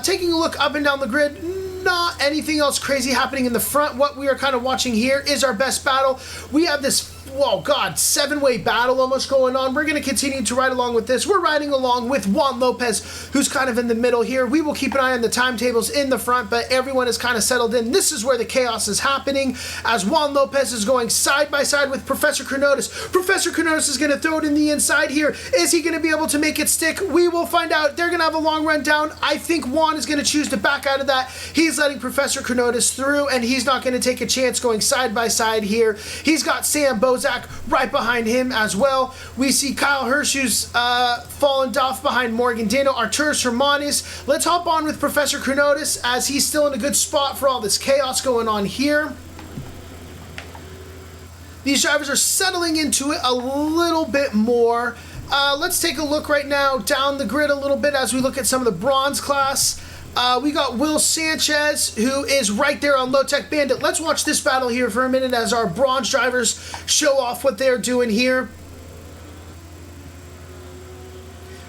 Taking a look up and down the grid, not anything else crazy happening in the front. What we are kind of watching here is our best battle. We have this, oh God, 7-way battle almost going on. We're going to continue to ride along with this. We're riding along with Juan Lopez, who's kind of in the middle here. We will keep an eye on the timetables in the front, but everyone is kind of settled in. This is where the chaos is happening as Juan Lopez is going side by side with Professor Chronotis. Professor Chronotis is going to throw it in the inside here. Is he going to be able to make it stick? We will find out. They're going to have a long run down. I think Juan is going to choose to back out of that. He's letting Professor Chronotis through, and he's not going to take a chance going side by side here. He's got Sam Bozak right behind him as well. We see Kyle Hirsch, who's fallen off behind Morgan Dano, Arturas Hermanis. Let's hop on with Professor Chronotis as he's still in a good spot for all this chaos going on here. These drivers are settling into it a little bit more. Let's take a look right now down the grid a little bit as we look at some of the bronze class. We got Will Sanchez, who is right there on Low Tech Bandit. Let's watch this battle here for a minute as our bronze drivers show off what they're doing here.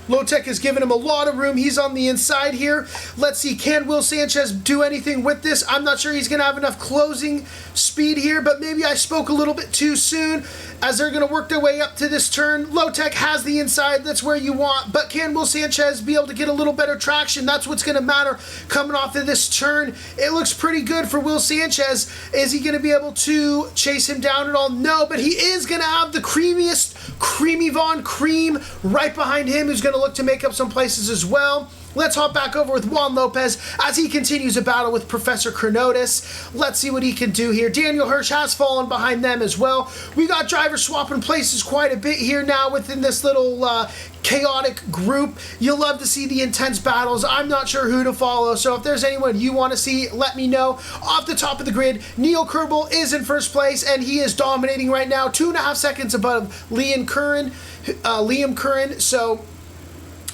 Lotec is giving him a lot of room. He's on the inside here. Let's see, can Will Sanchez do anything with this? I'm not sure he's going to have enough closing speed here, but maybe I spoke a little bit too soon as they're going to work their way up to this turn. Lotec has the inside. That's where you want, but can Will Sanchez be able to get a little better traction? That's what's going to matter coming off of this turn. It looks pretty good for Will Sanchez. Is he going to be able to chase him down at all? No, but he is going to have the creamiest, creamy Von Cream right behind him, who's going to look to make up some places as well. Let's hop back over with Juan Lopez as he continues a battle with Professor Chronotis. Let's see what he can do here. Daniel Hirsch has fallen behind them as well. We got drivers swapping places quite a bit here now within this little chaotic group. You'll love to see the intense battles. I'm not sure who to follow, so if there's anyone you want to see, let me know. Off the top of the grid, Neil Kerbel is in first place, and he is dominating right now, 2.5 seconds above Liam Curran. So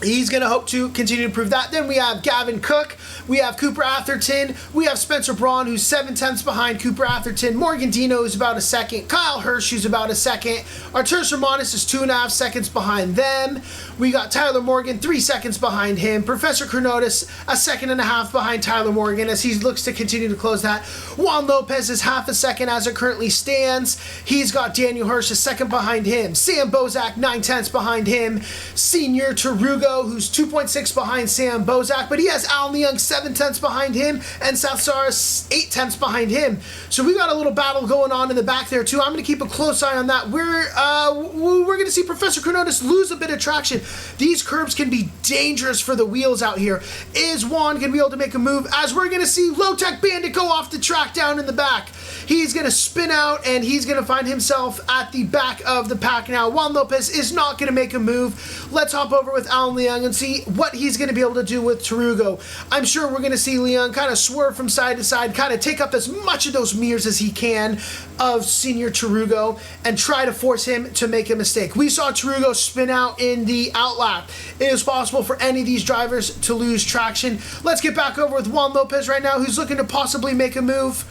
he's going to hope to continue to improve that. Then we have Gavin Cook. We have Cooper Atherton. We have Spencer Braun, who's 7/10 behind Cooper Atherton. Morgan Dino is about a second. Kyle Hirsch, who's about a second. Arturus Romanus is 2.5 seconds behind them. We got Tyler Morgan, 3 seconds behind him. Professor Chronotis, 1.5 seconds behind Tyler Morgan as he looks to continue to close that. Juan Lopez is 0.5 second as it currently stands. He's got Daniel Hirsch a second behind him. Sam Bozak, 9/10 behind him. Senior Tarugo, who's 2.6 behind Sam Bozak, but he has Alan Leung 7/10 behind him, and South Saras 8/10 behind him. So we got a little battle going on in the back there too. I'm going to keep a close eye on that. We're going to see Professor Chronotis lose a bit of traction. These curbs can be dangerous for the wheels out here. Is Juan going to be able to make a move? As we're going to see Low-Tech Bandit go off the track down in the back. He's going to spin out, and he's going to find himself at the back of the pack now. Juan Lopez is not going to make a move. Let's hop over with Alan Leung and see what he's going to be able to do with Tarugo. I'm sure we're going to see Leung kind of swerve from side to side, kind of take up as much of those mirrors as he can of Senior Tarugo and try to force him to make a mistake. We saw Tarugo spin out in the outlap. It is possible for any of these drivers to lose traction. Let's get back over with Juan Lopez right now, who's looking to possibly make a move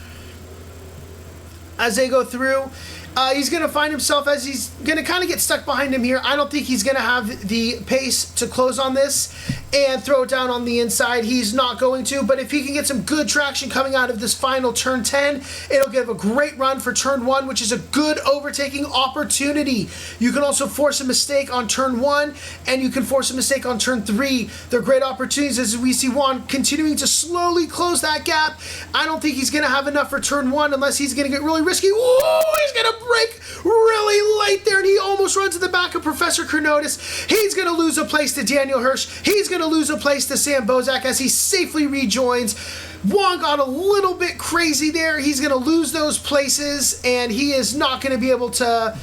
as they go through. He's going to find himself as he's going to kind of get stuck behind him here. I don't think he's going to have the pace to close on this and throw it down on the inside. He's not going to, but if he can get some good traction coming out of this final turn 10, it'll give a great run for turn 1, which is a good overtaking opportunity. You can also force a mistake on turn 1, and you can force a mistake on turn 3. They're great opportunities as we see Juan continuing to slowly close that gap. I don't think he's going to have enough for turn 1 unless he's going to get really risky. Ooh, he's going to break really late there, and he almost runs to the back of Professor Chronotis. He's going to lose a place to Daniel Hirsch. He's going to lose a place to Sam Bozak as he safely rejoins. Juan got a little bit crazy there. He's going to lose those places, and he is not going to be able to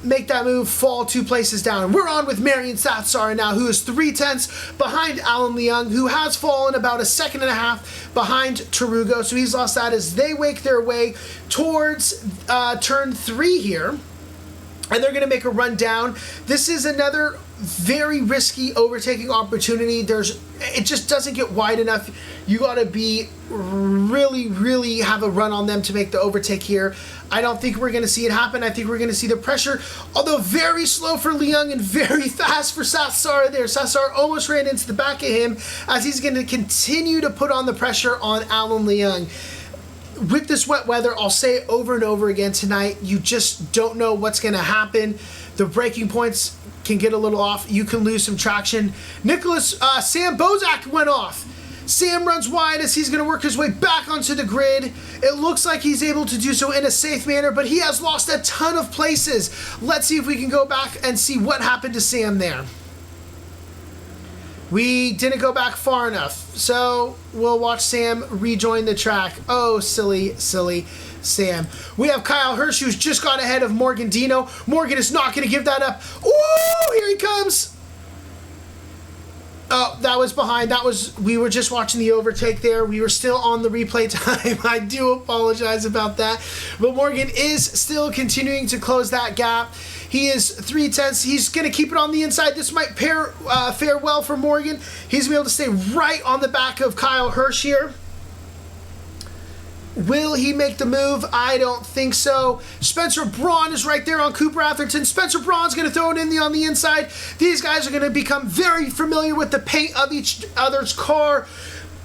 make that move, fall 2 places down. We're on with Marion Satsara now, who is 3/10 behind Alan Leung, who has fallen about 1.5 seconds behind Tarugo. So he's lost that as they wake their way towards turn 3 here. And they're going to make a run down. This is another very risky overtaking opportunity. It just doesn't get wide enough. You got to be really have a run on them to make the overtake here. I don't think we're going to see it happen. I think we're going to see the pressure, although very slow for Leung and very fast for Satsara there. Satsara almost ran into the back of him as he's going to continue to put on the pressure on Alan Leung. With this wet weather, I'll say it over and over again tonight, you just don't know what's going to happen. The braking points can get a little off. You can lose some traction. Sam Bozak went off. Sam runs wide as he's going to work his way back onto the grid. It looks like he's able to do so in a safe manner, but he has lost a ton of places. Let's see if we can go back and see what happened to Sam there. We didn't go back far enough, so we'll watch Sam rejoin the track. Oh, silly Sam. We have Kyle Hirsch, who's just got ahead of Morgan Dino. Morgan is not going to give that up. Ooh, here he comes. Oh, that was behind. We were just watching the overtake there. We were still on the replay time. I do apologize about that. But Morgan is still continuing to close that gap. He is 3/10. He's going to keep it on the inside. This might fare well for Morgan. He's going to be able to stay right on the back of Kyle Hirsch here. Will he make the move? I don't think so. Spencer Braun is right there on Cooper Atherton. Spencer Braun's going to throw it on the inside. These guys are going to become very familiar with the paint of each other's car.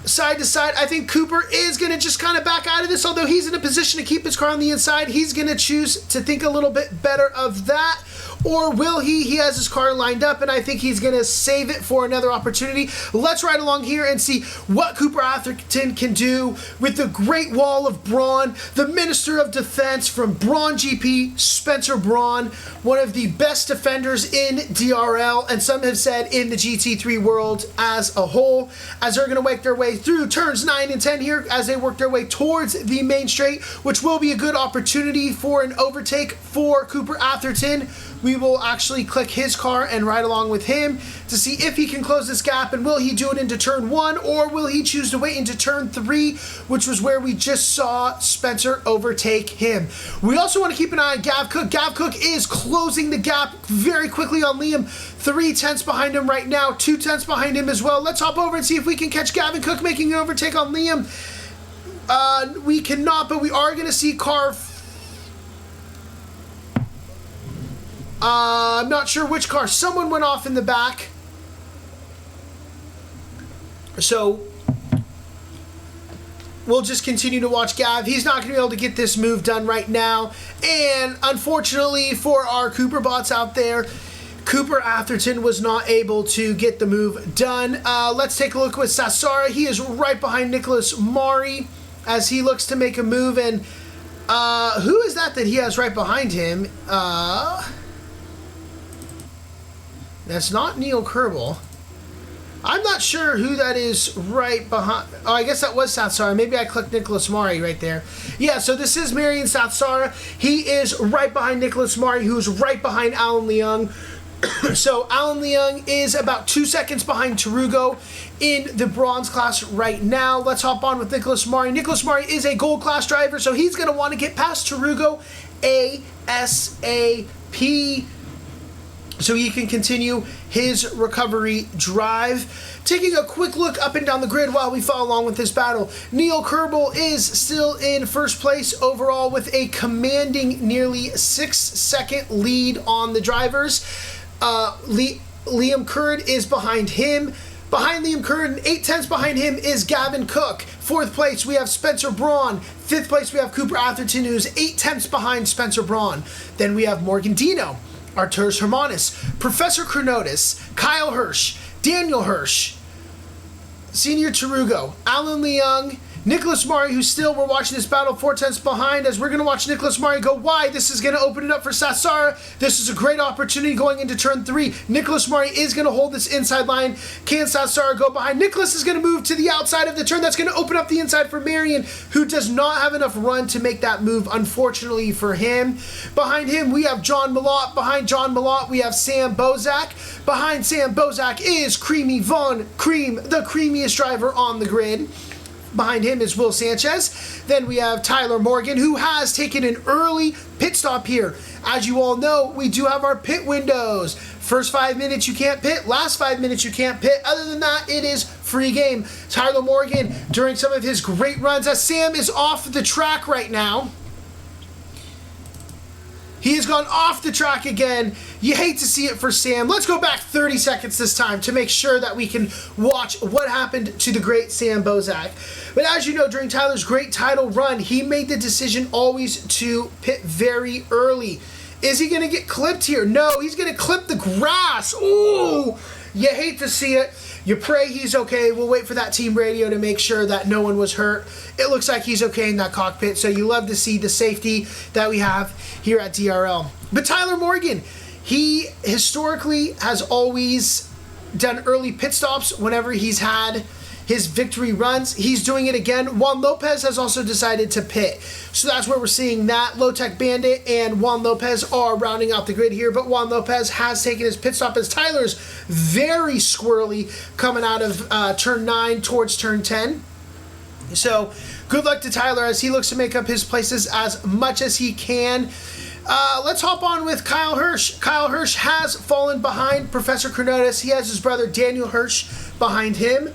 Side to side, I think Cooper is going to just kind of back out of this, although he's in a position to keep his car on the inside. He's going to choose to think a little bit better of that. Or will he? He has his car lined up, and I think he's going to save it for another opportunity. Let's ride along here and see what Cooper Atherton can do with the Great Wall of Braun, the Minister of Defense from Braun GP, Spencer Braun, one of the best defenders in DRL, and some have said in the GT3 world as a whole, as they're going to make their way through turns 9 and 10 here as they work their way towards the main straight, which will be a good opportunity for an overtake for Cooper Atherton. We will actually click his car and ride along with him to see if he can close this gap, and will he do it into turn 1, or will he choose to wait into turn 3, which was where we just saw Spencer overtake him. We also want to keep an eye on Gav Cook. Gav Cook is closing the gap very quickly on Liam. 3 tenths behind him right now, 2 tenths behind him as well. Let's hop over and see if we can catch Gavin Cook making an overtake on Liam. We cannot, but we are going to see car... I'm not sure which car. Someone went off in the back. So we'll just continue to watch Gav. He's not going to be able to get this move done right now. And unfortunately for our Cooper bots out there, Cooper Atherton was not able to get the move done. Let's take a look with Sassara. He is right behind Nicholas Mari as he looks to make a move. And who is that he has right behind him? That's not Neil Kerbal. I'm not sure who that is right behind. Oh, I guess that was Satsara. Maybe I clicked Nicholas Mari right there. Yeah, so this is Marion Satsara. He is right behind Nicholas Mari, who's right behind Alan Leung. So Alan Leung is about 2 seconds behind Tarugo in the bronze class right now. Let's hop on with Nicholas Mari. Nicholas Mari is a gold class driver, so he's going to want to get past Tarugo ASAP, so he can continue his recovery drive. Taking a quick look up and down the grid while we follow along with this battle. Neil Kerbal is still in first place overall with a commanding nearly 6-second lead on the drivers. Liam Curd is behind him. Behind Liam Curd and 8 tenths behind him is Gavin Cook. Fourth place we have Spencer Braun. Fifth place we have Cooper Atherton, who's 8 tenths behind Spencer Braun. Then we have Morgan Dino, Arturus Hermanus, Professor Chronotis, Kyle Hirsch, Daniel Hirsch, Senior Tarugo, Alan Leung, Nicholas Mari, who still, we're watching this battle 4 tenths behind as we're going to watch Nicholas Mari go wide. This is going to open it up for Sassara. This is a great opportunity going into turn 3. Nicholas Mari is going to hold this inside line. Can Sassara go behind? Nicholas is going to move to the outside of the turn. That's going to open up the inside for Marion, who does not have enough run to make that move, unfortunately for him. Behind him, we have John Malott. Behind John Malott, we have Sam Bozak. Behind Sam Bozak is Creamy Von Cream, the creamiest driver on the grid. Behind him is Will Sanchez. Then we have Tyler Morgan, who has taken an early pit stop here. As you all know, we do have our pit windows. First 5 minutes you can't pit, last 5 minutes you can't pit. Other than that, it is free game. Tyler Morgan, during some of his great runs, as Sam is off the track right now. He has gone off the track again. You hate to see it for Sam. Let's go back 30 seconds this time to make sure that we can watch what happened to the great Sam Bozak. But as you know, during Tyler's great title run, he made the decision always to pit very early. Is he going to get clipped here? No, he's going to clip the grass. Ooh, you hate to see it. You pray he's okay. We'll wait for that team radio to make sure that no one was hurt. It looks like he's okay in that cockpit, so you love to see the safety that we have here at DRL. But Tyler Morgan, he historically has always done early pit stops whenever he's had his victory runs. He's doing it again. Juan Lopez has also decided to pit. So that's where we're seeing that. Low Tech Bandit and Juan Lopez are rounding out the grid here, but Juan Lopez has taken his pit stop as Tyler's very squirrely coming out of turn 9 towards turn 10. So good luck to Tyler as he looks to make up his places as much as he can. Let's hop on with Kyle Hirsch. Kyle Hirsch has fallen behind Professor Chronotis. He has his brother Daniel Hirsch behind him.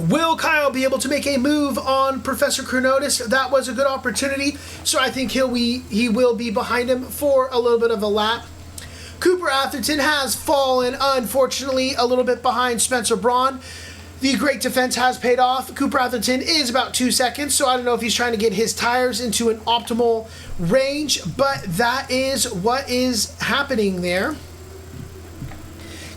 Will Kyle be able to make a move on Professor Chronotis? That was a good opportunity, so I think he will be behind him for a little bit of a lap. Cooper Atherton has fallen, unfortunately, a little bit behind Spencer Braun. The great defense has paid off. Cooper Atherton is about 2 seconds, so I don't know if he's trying to get his tires into an optimal range, but that is what is happening there.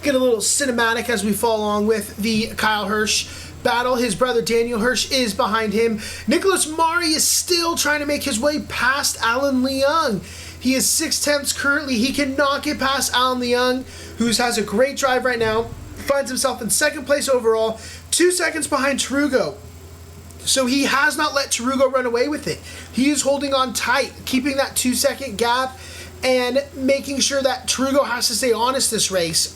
Get a little cinematic as we follow along with the Kyle Hirsch battle. His brother Daniel Hirsch is behind him. Nicholas Mari is still trying to make his way past Alan Leung. He is 6/10 currently. He cannot get past Alan Leung, who has a great drive right now. Finds himself in second place overall, 2 seconds behind Tarugo. So he has not let Tarugo run away with it. He is holding on tight, keeping that 2 second gap and making sure that Tarugo has to stay honest this race.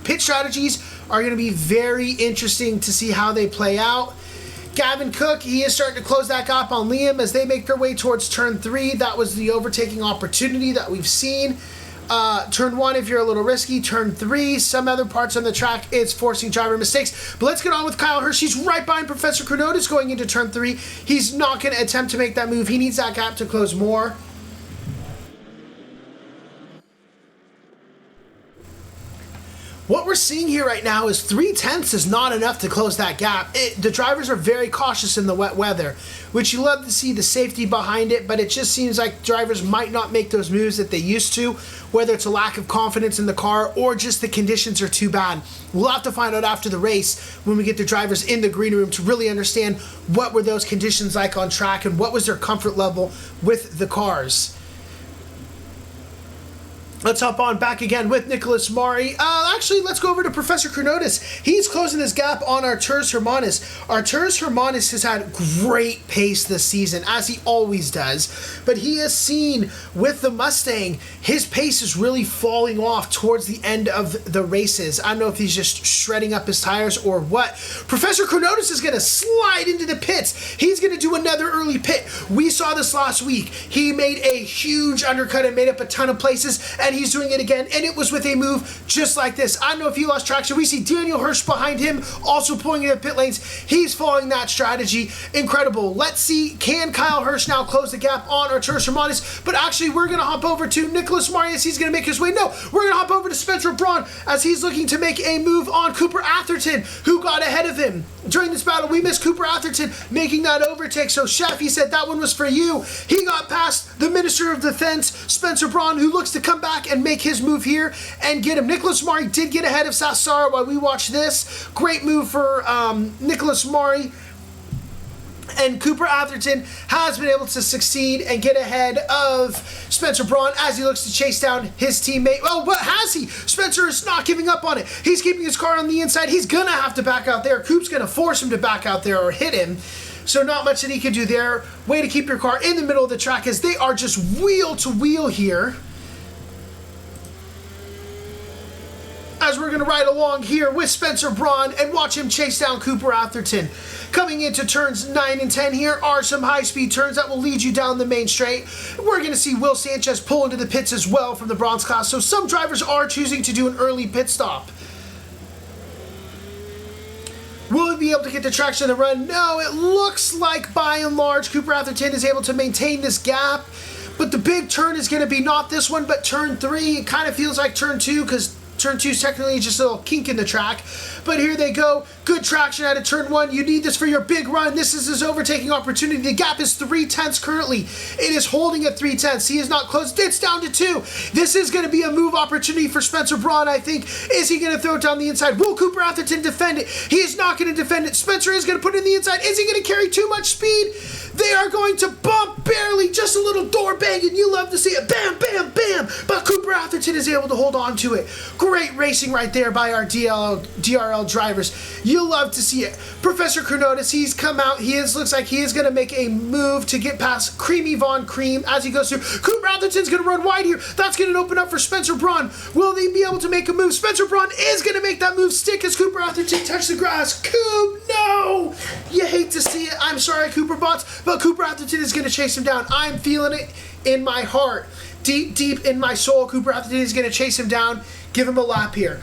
Pit strategies are going to be very interesting to see how they play out. Gavin Cook, he is starting to close that gap on Liam as they make their way towards turn 3. That was the overtaking opportunity that we've seen. Turn 1 if you're a little risky. Turn 3, some other parts on the track, it's forcing driver mistakes. But let's get on with Kyle Hirsch. He's right behind Professor Chronotis going into turn 3. He's not going to attempt to make that move. He needs that gap to close more. What we're seeing here right now is 3/10 is not enough to close that gap. The drivers are very cautious in the wet weather, which you love to see the safety behind it, but it just seems like drivers might not make those moves that they used to, whether it's a lack of confidence in the car or just the conditions are too bad. We'll have to find out after the race when we get the drivers in the green room to really understand what were those conditions like on track and what was their comfort level with the cars. Let's hop on back again with Nicholas Mari. Actually, let's go over to Professor Chronotis. He's closing his gap on Arturus Hermanus. Arturus Hermanus has had great pace this season, as he always does. But he has seen with the Mustang, his pace is really falling off towards the end of the races. I don't know if he's just shredding up his tires or what. Professor Chronotis is going to slide into the pits. He's going to do another early pit. We saw this last week. He made a huge undercut and made up a ton of places, and he's doing it again, and it was with a move just like this. I don't know if he lost traction. We see Daniel Hirsch behind him, also pulling into the pit lanes. He's following that strategy. Incredible. Let's see, can Kyle Hirsch now close the gap on Arturus Hermanus? But actually, we're going to hop over to Nicholas Mari as he's going to make his way. No, we're going to hop over to Spencer Braun as he's looking to make a move on Cooper Atherton, who got ahead of him. During this battle, we missed Cooper Atherton making that overtake, so Chef, he said that one was for you. He got past the Minister of Defense, Spencer Braun, who looks to come back and make his move here and get him. Nicholas Mari did get ahead of Sassara while we watch this. Great move for Nicholas Mari. And Cooper Atherton has been able to succeed and get ahead of Spencer Braun as he looks to chase down his teammate. Oh, but has he? Spencer is not giving up on it. He's keeping his car on the inside. He's going to have to back out there. Coop's going to force him to back out there or hit him. So not much that he can do there. Way to keep your car in the middle of the track as they are just wheel to wheel here. As we're going to ride along here with Spencer Braun and watch him chase down Cooper Atherton. Coming into turns 9 and 10 here are some high-speed turns that will lead you down the main straight. We're going to see Will Sanchez pull into the pits as well from the bronze class, so some drivers are choosing to do an early pit stop. Will he be able to get the traction of the run? No, it looks like by and large Cooper Atherton is able to maintain this gap, but the big turn is going to be not this one, but turn 3. It kind of feels like turn 2 because turn 2 is technically just a little kink in the track. But here they go. Good traction out of turn 1. You need this for your big run. This is his overtaking opportunity. The gap is 3/10 currently. It is holding at 3/10. He is not close. It's down to 2. This is going to be a move opportunity for Spencer Braun, I think. Is he going to throw it down the inside? Will Cooper Atherton defend it? He is not going to defend it. Spencer is going to put it in the inside. Is he going to carry too much speed? They are going to bump barely. Just a little door bang, and you love to see it. Bam, bam, bam. But Cooper Atherton is able to hold on to it. Great racing right there by our DRL drivers. You'll love to see it. Professor Chronotis, he's come out. Looks like he is going to make a move to get past Creamy Von Cream as he goes through. Cooper Atherton's going to run wide here. That's going to open up for Spencer Braun. Will they be able to make a move? Spencer Braun is going to make that move stick as Cooper Atherton touches the grass. Coop, no! You hate to see it. I'm sorry, Cooper Bots, but Cooper Atherton is going to chase him down. I'm feeling it in my heart. Deep, deep in my soul, Cooper Atherton is going to chase him down. Give him a lap here.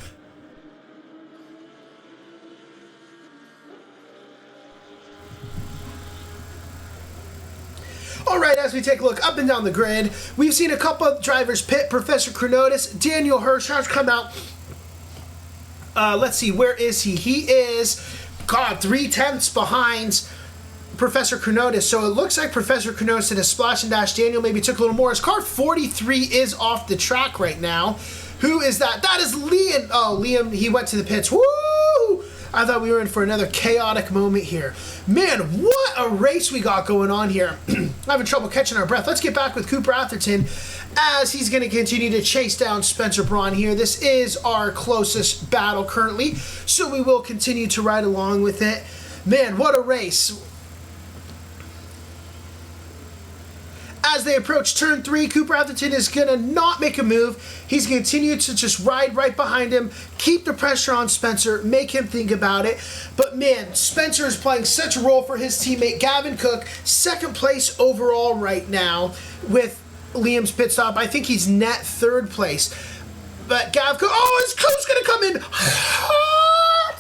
All right, as we take a look up and down the grid, we've seen a couple of drivers pit. Professor Chronotis, Daniel Hirsch has come out. Let's see, where is he? He is, 3/10 behind Professor Chronotis. So it looks like Professor Chronotis did a splash and dash. Daniel maybe took a little more. His car 43 is off the track right now. Who is that? That is Liam. Oh, Liam, he went to the pits. Woo! I thought we were in for another chaotic moment here. Man, what a race we got going on here. I'm having trouble catching our breath. Let's get back with Cooper Atherton as he's going to continue to chase down Spencer Braun here. This is our closest battle currently, so we will continue to ride along with it. Man, what a race. As they approach turn 3, Cooper Atherton is going to not make a move. He's going to continue to just ride right behind him, keep the pressure on Spencer, make him think about it. But man, Spencer is playing such a role for his teammate, Gavin Cook, second place overall right now with Liam's pit stop. I think he's net third place. But Gav Cook, oh, his coat's going to come in hot!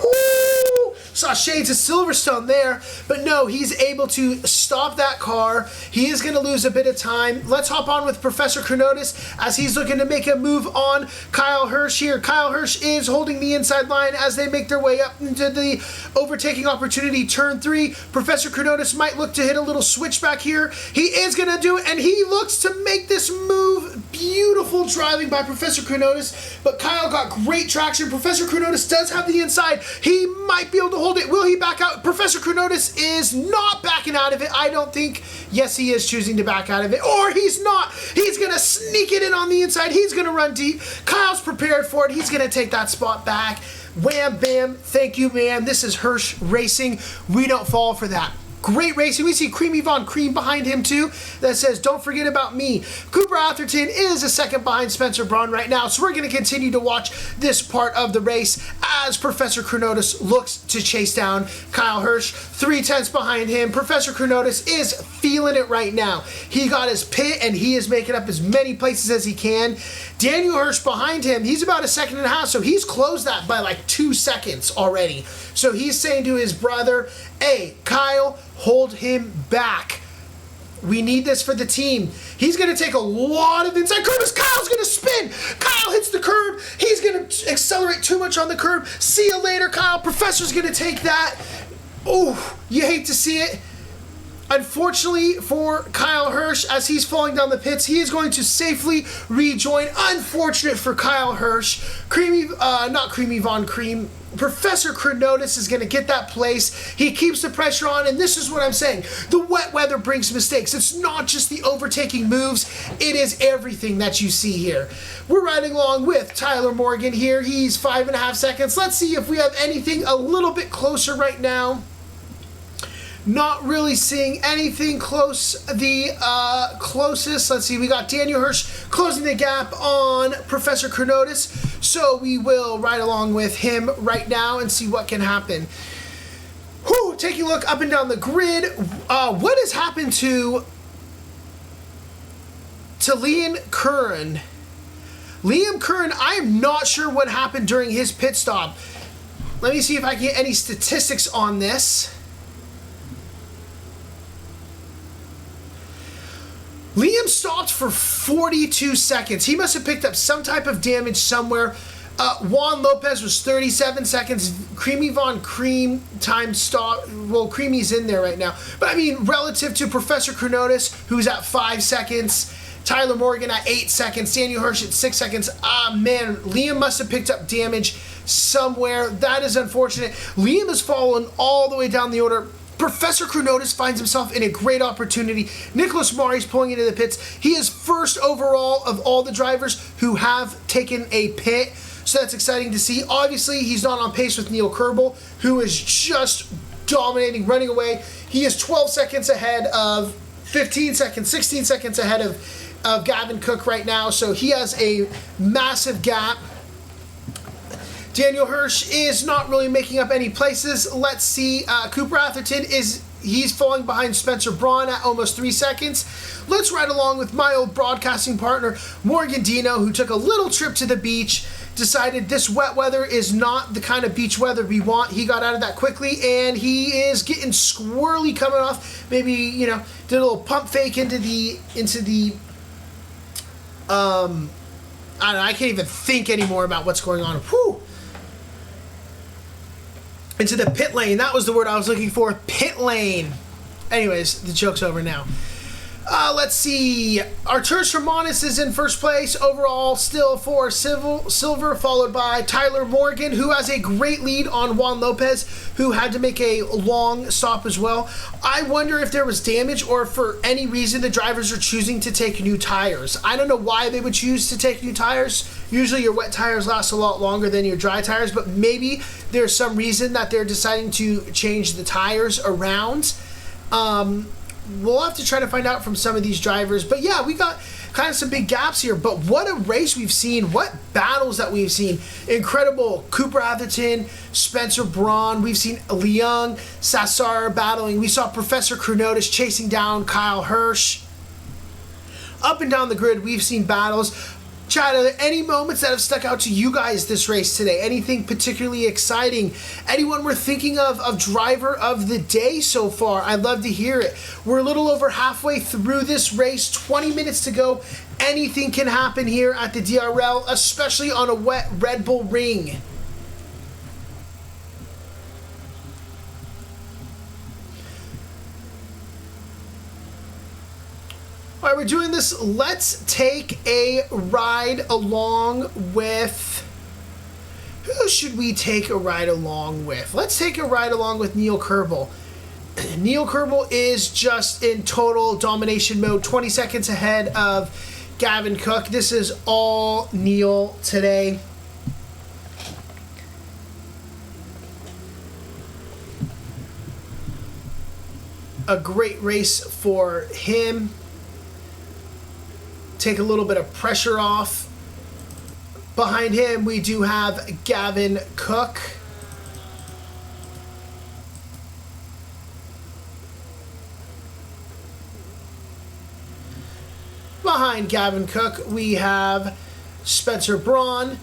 Woo! Saw shades of Silverstone there, but no, he's able to stop that car. He is going to lose a bit of time. Let's hop on with Professor Chronotis as he's looking to make a move on Kyle Hirsch here. Kyle Hirsch is holding the inside line as they make their way up into the overtaking opportunity, turn 3. Professor Chronotis might look to hit a little switchback here. He is going to do it, and he looks to make this move. Beautiful driving by Professor Chronotis, but Kyle got great traction. Professor Chronotis does have the inside. He might be able to hold it. Will he back out? Professor Chronotis is not backing out of it, I don't think. Yes, he is choosing to back out of it, or he's not. He's going to sneak it in on the inside. He's going to run deep. Kyle's prepared for it. He's going to take that spot back. Wham, bam. Thank you, man. This is Hirsch Racing. We don't fall for that. Great racing. We see Creamy Von Cream behind him too that says, don't forget about me. Cooper Atherton is a second behind Spencer Braun right now, so we're going to continue to watch this part of the race as Professor Chronotis looks to chase down Kyle Hirsch. 3/10 behind him. Professor Chronotis is feeling it right now. He got his pit and he is making up as many places as he can. Daniel Hirsch behind him, he's about a second and a half, so he's closed that by like 2 seconds already. So he's saying to his brother, hey, Kyle, hold him back. We need this for the team. He's going to take a lot of inside curves. Kyle's going to spin. Kyle hits the curb. He's going to accelerate too much on the curb. See you later, Kyle. Professor's going to take that. Oh, you hate to see it. Unfortunately for Kyle Hirsch, as he's falling down the pits, he is going to safely rejoin. Unfortunate for Kyle Hirsch. Not Creamy Von Cream. Professor Chronotis is going to get that place. He keeps the pressure on, and this is what I'm saying. The wet weather brings mistakes. It's not just the overtaking moves. It is everything that you see here. We're riding along with Tyler Morgan here. He's 5.5 seconds. Let's see if we have anything a little bit closer right now. Not really seeing anything close. The closest, let's see, we got Daniel Hirsch closing the gap on Professor Chronotis. So we will ride along with him right now and see what can happen. Whew, taking a look up and down the grid. What has happened to Liam Curran? Liam Curran, I am not sure what happened during his pit stop. Let me see if I can get any statistics on this. Liam stopped for 42 seconds. He must have picked up some type of damage somewhere. Juan Lopez was 37 seconds. Creamy Von Cream time stop. Well, Creamy's in there right now. But I mean, relative to Professor Chronotis, who's at 5 seconds. Tyler Morgan at 8 seconds. Daniel Hirsch at 6 seconds. Man, Liam must have picked up damage somewhere. That is unfortunate. Liam has fallen all the way down the order. Professor Chronotis finds himself in a great opportunity. Nicholas Mari's pulling into the pits. He is first overall of all the drivers who have taken a pit. So that's exciting to see. Obviously, he's not on pace with Neil Kerbel, who is just dominating, running away. He is 12 seconds ahead of 15 seconds, 16 seconds ahead of Gavin Cook right now. So he has a massive gap. Daniel Hirsch is not really making up any places. Let's see. Cooper Atherton is He's falling behind Spencer Braun at almost 3 seconds. Let's ride along with my old broadcasting partner, Morgan Dino, who took a little trip to the beach, decided this wet weather is not the kind of beach weather we want. He got out of that quickly, and he is getting squirrely coming off. Maybe, you know, did a little pump fake into the I don't know, I can't even think anymore about what's going on. Whew. Into the pit lane. That was the word I was looking for. Pit lane. Anyways, the joke's over now. Let's see. Arturus Romanus is in first place overall, still for silver, followed by Tyler Morgan, who has a great lead on Juan Lopez, who had to make a long stop as well. I wonder if there was damage or for any reason the drivers are choosing to take new tires. I don't know why they would choose to take new tires. Usually your wet tires last a lot longer than your dry tires, but maybe there's some reason that they're deciding to change the tires around. We'll have to try to find out from some of these drivers. But yeah, we got kind of some big gaps here. But what a race we've seen. What battles that we've seen. Incredible. Cooper Atherton, Spencer Braun. We've seen Leung, Sassar battling. We saw Professor Chronotis chasing down Kyle Hirsch. Up and down the grid, we've seen battles. Chad, are there any moments that have stuck out to you guys this race today? Anything particularly exciting? Anyone we're thinking of driver of the day so far? I'd love to hear it. We're a little over halfway through this race, 20 minutes to go. Anything can happen here at the DRL, especially on a wet Red Bull ring. All right, we're doing this. Let's take a ride along with... Who should we take a ride along with? Let's take a ride along with Neil Kerbel. Neil Kerbel is just in total domination mode, 20 seconds ahead of Gavin Cook. This is all Neil today. A great race for him. Take a little bit of pressure off. Behind him, we do have Gavin Cook. Behind Gavin Cook, we have Spencer Braun.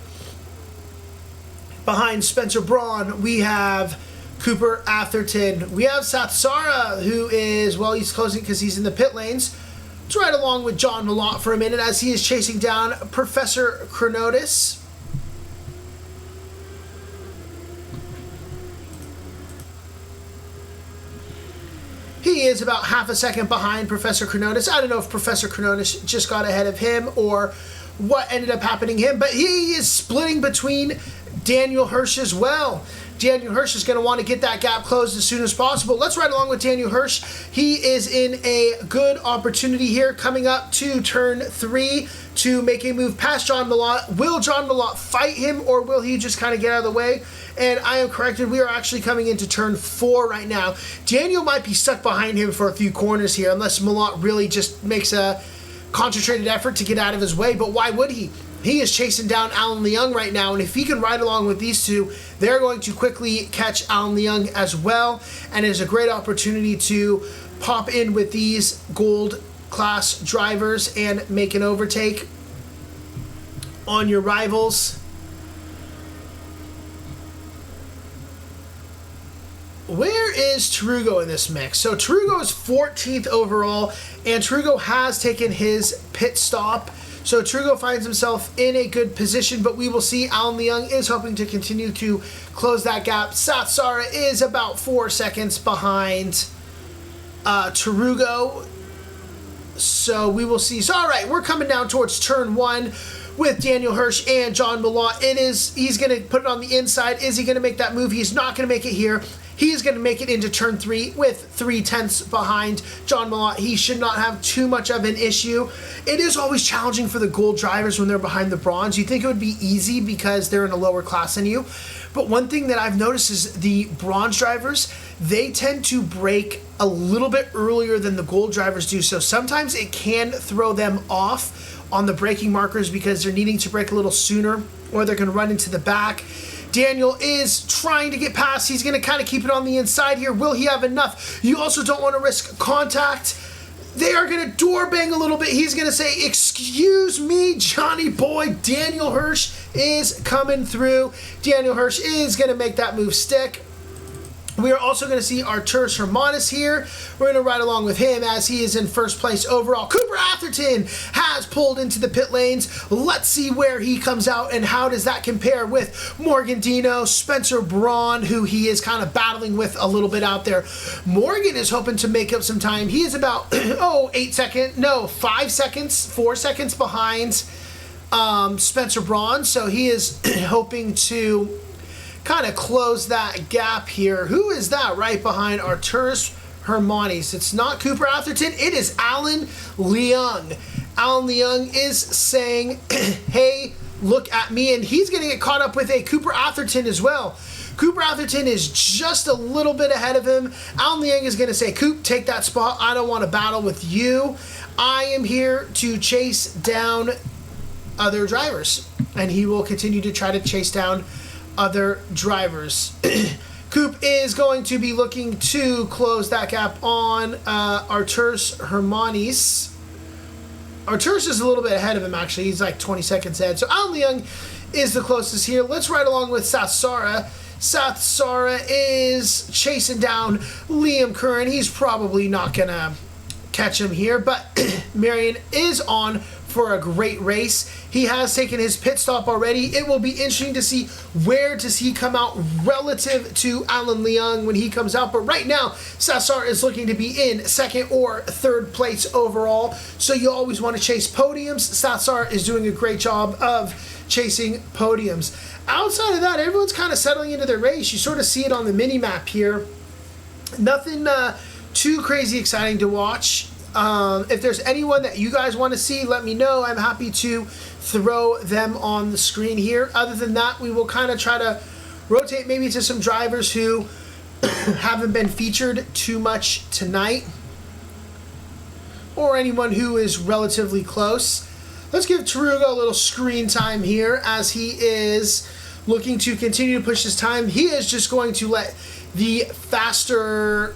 Behind Spencer Braun, we have Cooper Atherton. We have Satsara, who is, well, he's closing because he's in the pit lanes. Let's ride along with John Malott for a minute as he is chasing down Professor Chronotis. He is about half a second behind Professor Chronotis. I don't know if Professor Chronotis just got ahead of him or what ended up happening to him, but he is splitting between Daniel Hirsch as well. Daniel Hirsch is going to want to get that gap closed as soon as possible. Let's ride along with Daniel Hirsch. He is in a good opportunity here coming up to turn 3 to make a move past John Malott. Will John Malott fight him or will he just kind of get out of the way? And I am corrected. We are actually coming into turn 4 right now. Daniel might be stuck behind him for a few corners here unless Malott really just makes a concentrated effort to get out of his way. But why would he? He is chasing down Alan Leung right now, and if he can ride along with these two, they're going to quickly catch Alan Leung as well, and it is a great opportunity to pop in with these gold class drivers and make an overtake on your rivals. Where is Tarugo in this mix? So Tarugo is 14th overall, and Tarugo has taken his pit stop. So Tarugo finds himself in a good position, but we will see. Alan Leung is hoping to continue to close that gap. Satsara is about 4 seconds behind Tarugo. So we will see. So all right, we're coming down towards turn 1 with Daniel Hirsch and John Malott. He's going to put it on the inside. Is he going to make that move? He's not going to make it here. He is going to make it into turn 3 with 3/10 behind John Malott. He should not have too much of an issue. It is always challenging for the gold drivers when they're behind the bronze. You think it would be easy because they're in a lower class than you. But one thing that I've noticed is the bronze drivers, they tend to break a little bit earlier than the gold drivers do. So sometimes it can throw them off on the braking markers because they're needing to brake a little sooner or they're going to run into the back. Daniel is trying to get past. He's going to kind of keep it on the inside here. Will he have enough? You also don't want to risk contact. They are going to door bang a little bit. He's going to say, excuse me, Johnny boy. Daniel Hirsch is coming through. Daniel Hirsch is going to make that move stick. We are also going to see Arturas Hermanis here. We're going to ride along with him as he is in first place overall. Cooper Atherton has pulled into the pit lanes. Let's see where he comes out and how does that compare with Morgan Dino, Spencer Braun, who he is kind of battling with a little bit out there. Morgan is hoping to make up some time. He is about, 4 seconds behind Spencer Braun. So he is hoping to kind of close that gap here. Who is that right behind Arturas Hermanis? It's not Cooper Atherton. It is Alan Leung. Alan Leung is saying, hey, look at me. And he's going to get caught up with a Cooper Atherton as well. Cooper Atherton is just a little bit ahead of him. Alan Leung is going to say, Coop, take that spot. I don't want to battle with you. I am here to chase down other drivers. And he will continue to try to chase down other drivers. Coop is going to be looking to close that gap on Arturas Hermanis. Arturas is a little bit ahead of him, actually. He's like 20 seconds ahead. So Alan Leung is the closest here. Let's ride along with Seth Sara. Seth Sara is chasing down Liam Curran. He's probably not going to catch him here, but Marion is on for a great race. He has taken his pit stop already. It will be interesting to see where does he come out relative to Alan Leung when he comes out. But right now, Sassar is looking to be in second or third place overall. So you always want to chase podiums. Sassar is doing a great job of chasing podiums. Outside of that, everyone's kind of settling into their race. You sort of see it on the mini map here. Nothing too crazy exciting to watch. If there's anyone that you guys want to see, let me know. I'm happy to throw them on the screen here. Other than that, we will kind of try to rotate maybe to some drivers who haven't been featured too much tonight, or anyone who is relatively close. Let's give Tarugo a little screen time here as he is looking to continue to push his time. He is just going to let the faster...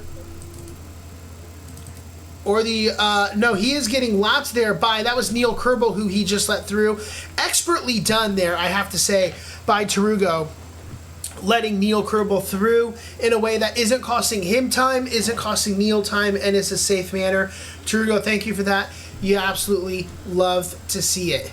Or the, no, he is getting lapped there by, that was Neil Kerbel who he just let through. Expertly done there, I have to say, by Tarugo. Letting Neil Kerbel through in a way that isn't costing him time, isn't costing Neil time, and is a safe manner. Tarugo, thank you for that. You absolutely love to see it.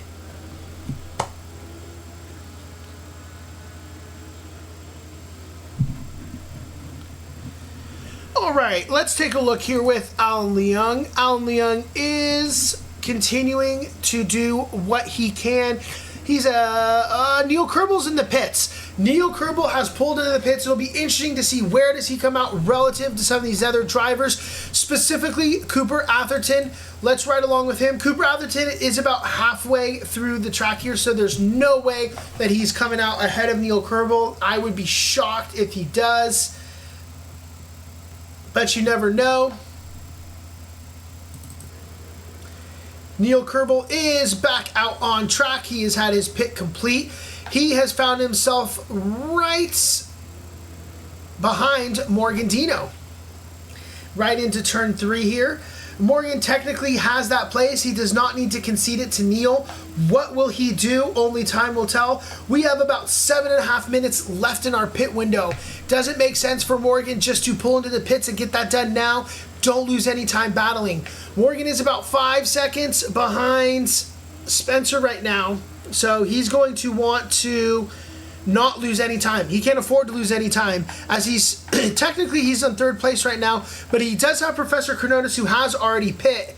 All right, let's take a look here with Alan Leung. Alan Leung is continuing to do what he can. He's Neil Kerbel's in the pits. Neil Kerbel has pulled into the pits. It'll be interesting to see where does he come out relative to some of these other drivers, specifically Cooper Atherton. Let's ride along with him. Cooper Atherton is about halfway through the track here, so there's no way that he's coming out ahead of Neil Kerbel. I would be shocked if he does, but you never know. Neil Kerbel is back out on track. He has had his pit complete. He has found himself right behind Morgan Dino. Right into turn 3 here. Morgan technically has that place. He does not need to concede it to Neil. What will he do? Only time will tell. We have about 7.5 minutes left in our pit window. Does it make sense for Morgan just to pull into the pits and get that done now? Don't lose any time battling. Morgan is about 5 seconds behind Spencer right now. So he's going to want to not lose any time. He can't afford to lose any time, as he's technically he's in third place right now, but he does have Professor Cronotis, who has already pit.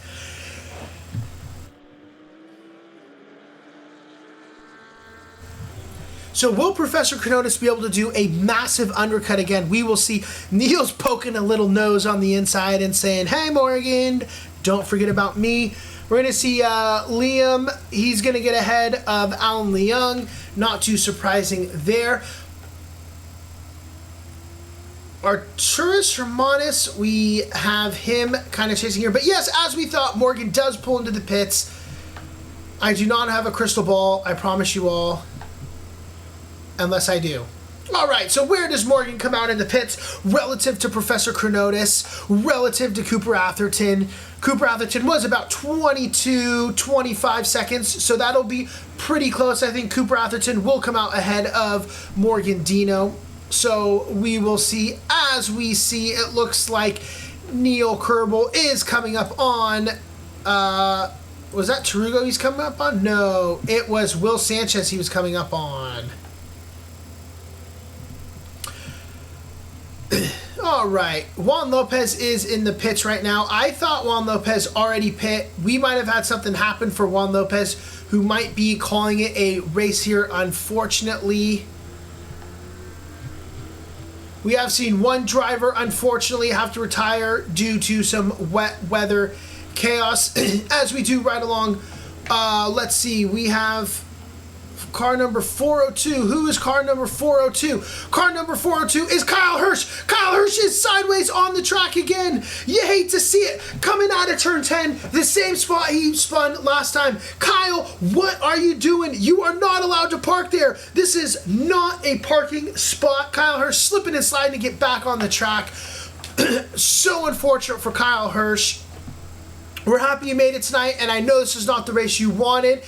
So will Professor Cronotis be able to do a massive undercut again? We will see. Neil's poking a little nose on the inside and saying, hey Morgan, don't forget about me. We're going to see Liam. He's going to get ahead of Alan Leung. Not too surprising there. Arturas Hermanis, we have him kind of chasing here. But yes, as we thought, Morgan does pull into the pits. I do not have a crystal ball, I promise you all. Unless I do. All right, so where does Morgan come out in the pits relative to Professor Chronotis, relative to Cooper Atherton? Cooper Atherton was about 22, 25 seconds, so that'll be pretty close. I think Cooper Atherton will come out ahead of Morgan Dino. So we will see. As we see, it looks like Neil Kerbel is coming up on... was that Tarugo he's coming up on? No, it was Will Sanchez he was coming up on. All right, Juan Lopez is in the pits right now. I thought Juan Lopez already pit. We might have had something happen for Juan Lopez, who might be calling it a race here. Unfortunately, we have seen one driver, unfortunately, have to retire due to some wet weather chaos. As we do right along, let's see, we have car number 402. Who is car number 402? Car number 402 is Kyle Hirsch. Kyle Hirsch is sideways on the track again. You hate to see it. Coming out of turn 10, the same spot he spun last time. Kyle, what are you doing? You are not allowed to park there. This is not a parking spot. Kyle Hirsch slipping and sliding to get back on the track. So unfortunate for Kyle Hirsch. We're happy you made it tonight, and I know this is not the race you wanted.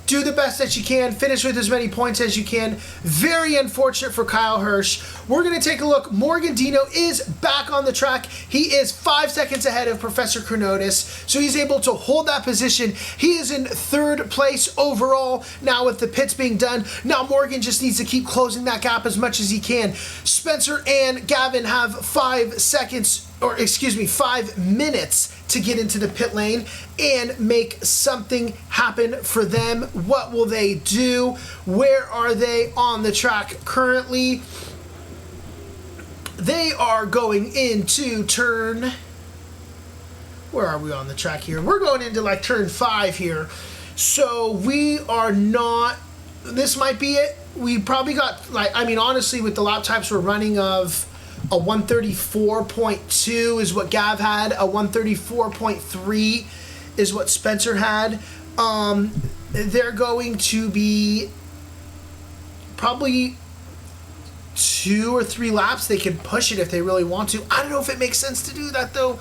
Do the best that you can. Finish with as many points as you can. Very unfortunate for Kyle Hirsch. We're going to take a look. Morgan Dino is back on the track. He is 5 seconds ahead of Professor Chronotis, so he's able to hold that position. He is in third place overall now with the pits being done. Now Morgan just needs to keep closing that gap as much as he can. Spencer and Gavin have 5 seconds, or excuse me, 5 minutes to get into the pit lane and make something happen for them. What will they do? Where are they on the track currently? They are going into turn... Where are we on the track here? We're going into like turn 5 here. So we are not... This might be it. We probably got, like, I mean, honestly, with the lap times we're running of a 134.2 is what Gav had. A 134.3 is what Spencer had. They're going to be probably 2 or 3 laps. They can push it if they really want to. I don't know if it makes sense to do that, though.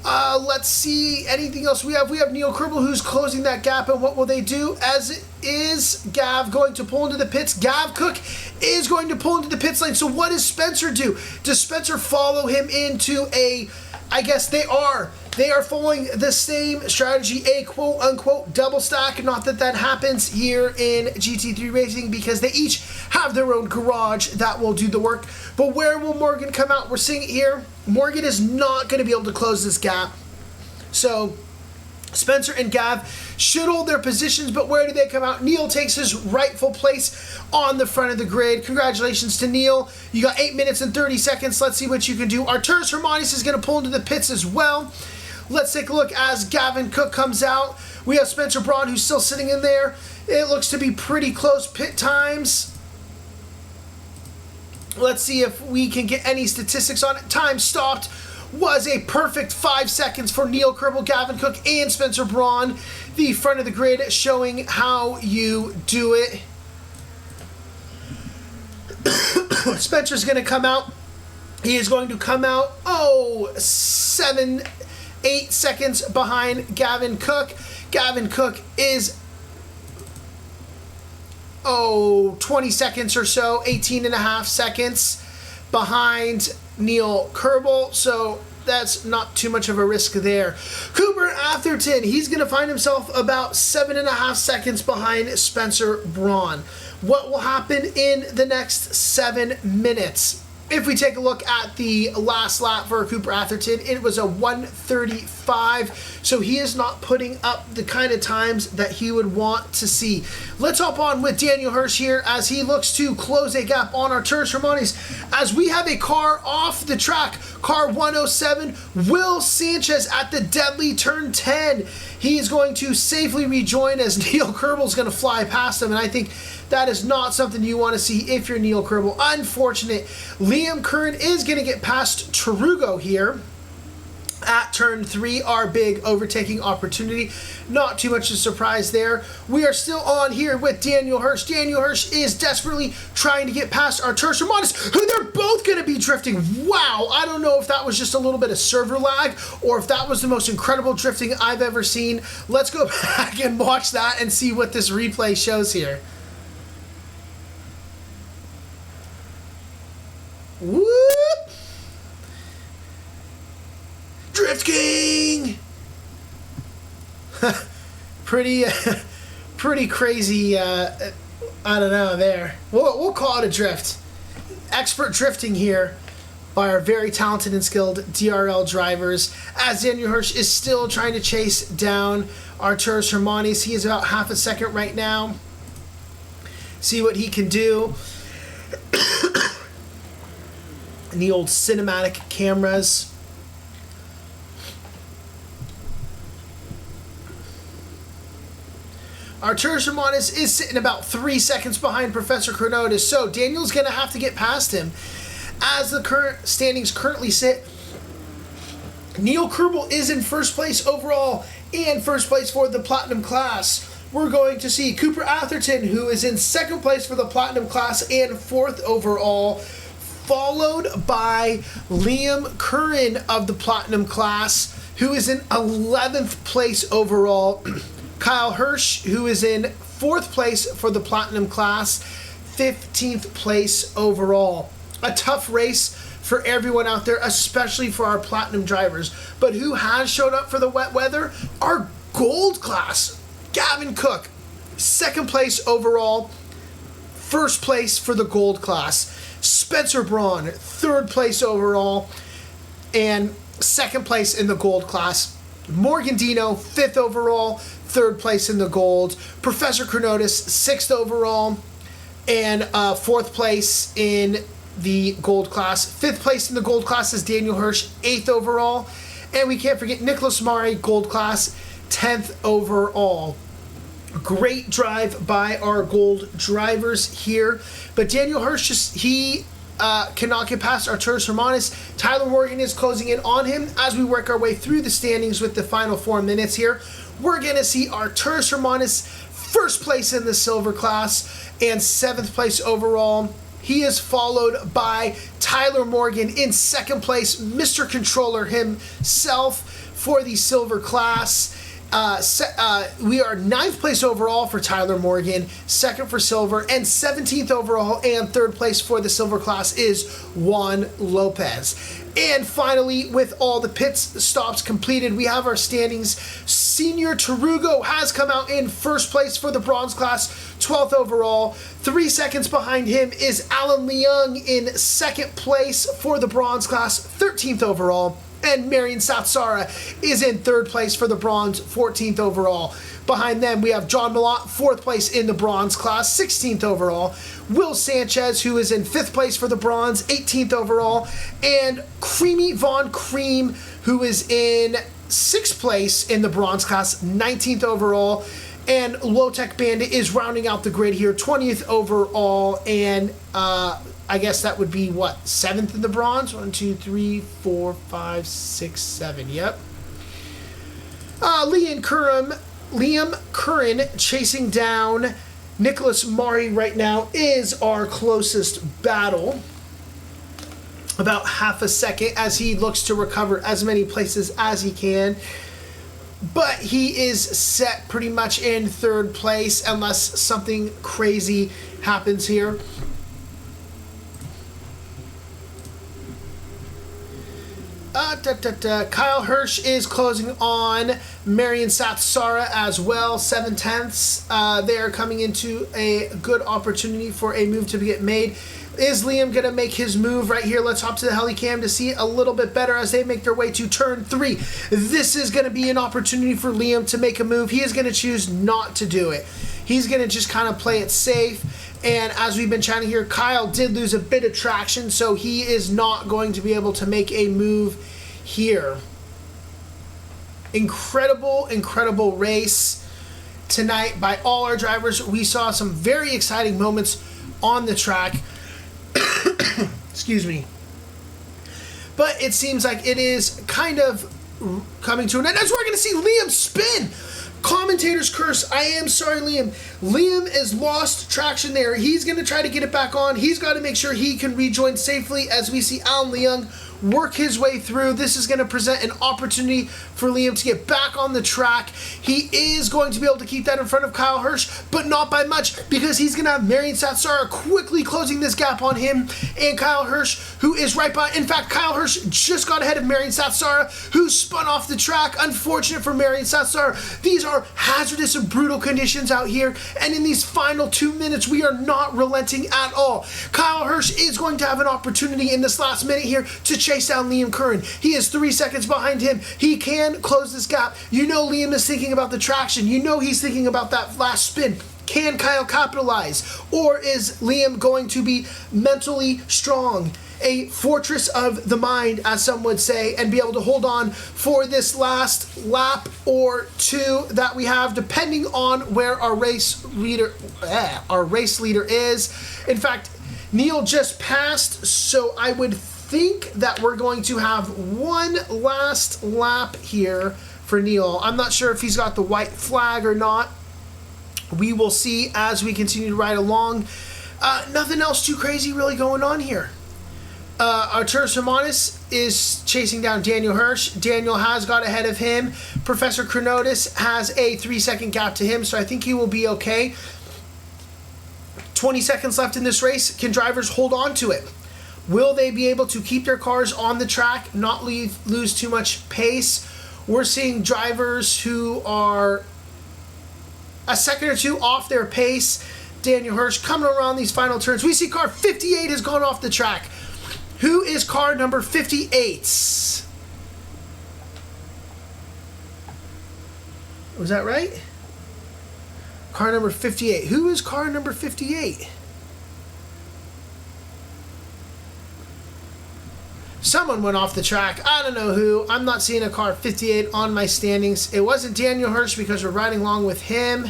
Let's see. Anything else we have? We have Neil Kerbel, who's closing that gap, and what will they do? As it is Gav going to pull into the pits. Gav Cook is going to pull into the pits lane. So what does Spencer do? Does Spencer follow him into a... I guess they are. They are following the same strategy, a quote-unquote double stack. Not that that happens here in GT3 Racing because they each have their own garage that will do the work. But where will Morgan come out? We're seeing it here. Morgan is not going to be able to close this gap. So Spencer and Gav should hold their positions, but where do they come out? Neil takes his rightful place on the front of the grid. Congratulations to Neil. You got 8 minutes and 30 seconds. Let's see what you can do. Arturas Hermanis is going to pull into the pits as well. Let's take a look as Gavin Cook comes out. We have Spencer Braun, who's still sitting in there. It looks to be pretty close pit times. Let's see if we can get any statistics on it. Time stopped was a perfect 5 seconds for Neil Kerbel, Gavin Cook, and Spencer Braun. The front of the grid showing how you do it. Spencer's going to come out. He is going to come out, 8 seconds behind Gavin Cook. Gavin Cook is 20 seconds or so, 18 and a half seconds behind Neil Kerbel, so that's not too much of a risk there. Cooper Atherton, he's going to find himself about 7.5 seconds behind Spencer Braun. What will happen in the next 7 minutes? If we take a look at the last lap for Cooper Atherton, it was a 1:35, so he is not putting up the kind of times that he would want to see. Let's hop on with Daniel Hirsch here as he looks to close a gap on Arturas Hermanis. As we have a car off the track, car 107, Will Sanchez at the deadly turn 10. He is going to safely rejoin as Neil Kerbel is going to fly past him, and I think that is not something you want to see if you're Neil Kerbel. Unfortunate. Liam Curran is going to get past Tarugo here. at turn 3, our big overtaking opportunity. Not too much of a surprise there. We are still on here with Daniel Hirsch. Daniel Hirsch is desperately trying to get past Arturus Hermanus, who they're both going to be drifting. Wow, I don't know if that was just a little bit of server lag or if that was the most incredible drifting I've ever seen. Let's go back and watch that and see what this replay shows here. Whoop! Drift King! pretty crazy, I don't know there. We'll call it a drift. Expert drifting here by our very talented and skilled DRL drivers, as Daniel Hirsch is still trying to chase down Arturus Hermanus. He is about half a second right now. See what he can do. And the old cinematic cameras. Arturus Hermanus is sitting about 3 seconds behind Professor Chronotis, so Daniel's going to have to get past him. As the current standings currently sit, Neil Kerbel is in first place overall and first place for the Platinum class. We're going to see Cooper Atherton, who is in second place for the Platinum class and fourth overall, followed by Liam Curran of the Platinum class, who is in 11th place overall. Kyle Hirsch, who is in 4th place for the Platinum class, 15th place overall. A tough race for everyone out there, especially for our Platinum drivers. But who has showed up for the wet weather? Our Gold class. Gavin Cook, 2nd place overall, 1st place for the Gold class. Spencer Braun, 3rd place overall, and 2nd place in the Gold class. Morgan Dino, 5th overall, 3rd place in the Gold. Professor Chronotis, 6th overall, and 4th place in the Gold class. 5th place in the Gold class is Daniel Hirsch, 8th overall. And we can't forget Nicholas Mari, Gold class, 10th overall. Great drive by our Gold drivers here. But Daniel Hirsch, he cannot get past Arturus Hermanus. Tyler Morgan is closing in on him as we work our way through the standings with the final 4 minutes here. We're going to see Arturus Hermanus first place in the silver class and 7th place overall. He is followed by Tyler Morgan in 2nd place, Mr. Controller himself for the silver class. We are 9th place overall for Tyler Morgan, 2nd for silver, and 17th overall and 3rd place for the silver class is Juan Lopez. And finally, with all the pit stops completed, we have our standings. Senior Tarugo has come out in 1st place for the bronze class, 12th overall. 3 seconds behind him is Alan Leung in 2nd place for the bronze class, 13th overall. And Marion Satsara is in 3rd place for the bronze, 14th overall. Behind them, we have John Malott, 4th place in the bronze class, 16th overall. Will Sanchez, who is in 5th place for the bronze, 18th overall. And Creamy Von Cream, who is in 6th place in the bronze class, 19th overall. And Low Tech Bandit is rounding out the grid here, 20th overall. And I guess that would be, what, 7th in the bronze? 1, 2, 3, 4, 5, 6, 7. Yep. Liam Curran chasing down Nicholas Mari right now is our closest battle. About half a second as he looks to recover as many places as he can. But he is set pretty much in 3rd place unless something crazy happens here. Kyle Hirsch is closing on Marion Satsara as well, 7/10. They are coming into a good opportunity for a move to get made. Is Liam going to make his move right here? Let's hop to the helicam to see it a little bit better as they make their way to turn 3. This is going to be an opportunity for Liam to make a move. He is going to choose not to do it. He's going to just kind of play it safe. And as we've been chatting here, Kyle did lose a bit of traction, so he is not going to be able to make a move here. Incredible race tonight by all our drivers. We saw some very exciting moments on the track. Excuse me. But it seems like it is kind of coming to an end. As we're going to see Liam spin. Commentator's curse. I am sorry, Liam. Liam has lost traction there. He's going to try to get it back on. He's got to make sure he can rejoin safely as we see Alan Leung work his way through. This is going to present an opportunity for Liam to get back on the track. He is going to be able to keep that in front of Kyle Hirsch, but not by much, because he's going to have Marian Satsara quickly closing this gap on him and Kyle Hirsch, who is right by. In fact, Kyle Hirsch just got ahead of Marian Satsara, who spun off the track. Unfortunate for Marian Satsara. These are hazardous and brutal conditions out here, and in these final 2 minutes, we are not relenting at all. Kyle Hirsch is going to have an opportunity in this last minute here to chase down Liam Curran. He is 3 seconds behind him. He can close this gap. You know Liam is thinking about the traction. You know he's thinking about that last spin. Can Kyle capitalize? Or is Liam going to be mentally strong? A fortress of the mind, as some would say, and be able to hold on for this last lap or two that we have, depending on where our race leader is. In fact, Neil just passed, so I would think that we're going to have one last lap here for Neil. I'm not sure if he's got the white flag or not. We will see as we continue to ride along. Nothing else too crazy really going on here. Arturas Hermanis is chasing down Daniel Hirsch. Daniel has got ahead of him. Professor Chronotis has a 3-second gap to him, so I think he will be okay. 20 seconds left in this race. Can drivers hold on to it? Will they be able to keep their cars on the track, not lose too much pace? We're seeing drivers who are a second or two off their pace. Daniel Hirsch coming around these final turns. We see car 58 has gone off the track. Who is car number 58? Was that right? Car number 58. Who is car number 58? Someone went off the track. I don't know who. I'm not seeing a car 58 on my standings. It wasn't Daniel Hirsch because we're riding along with him.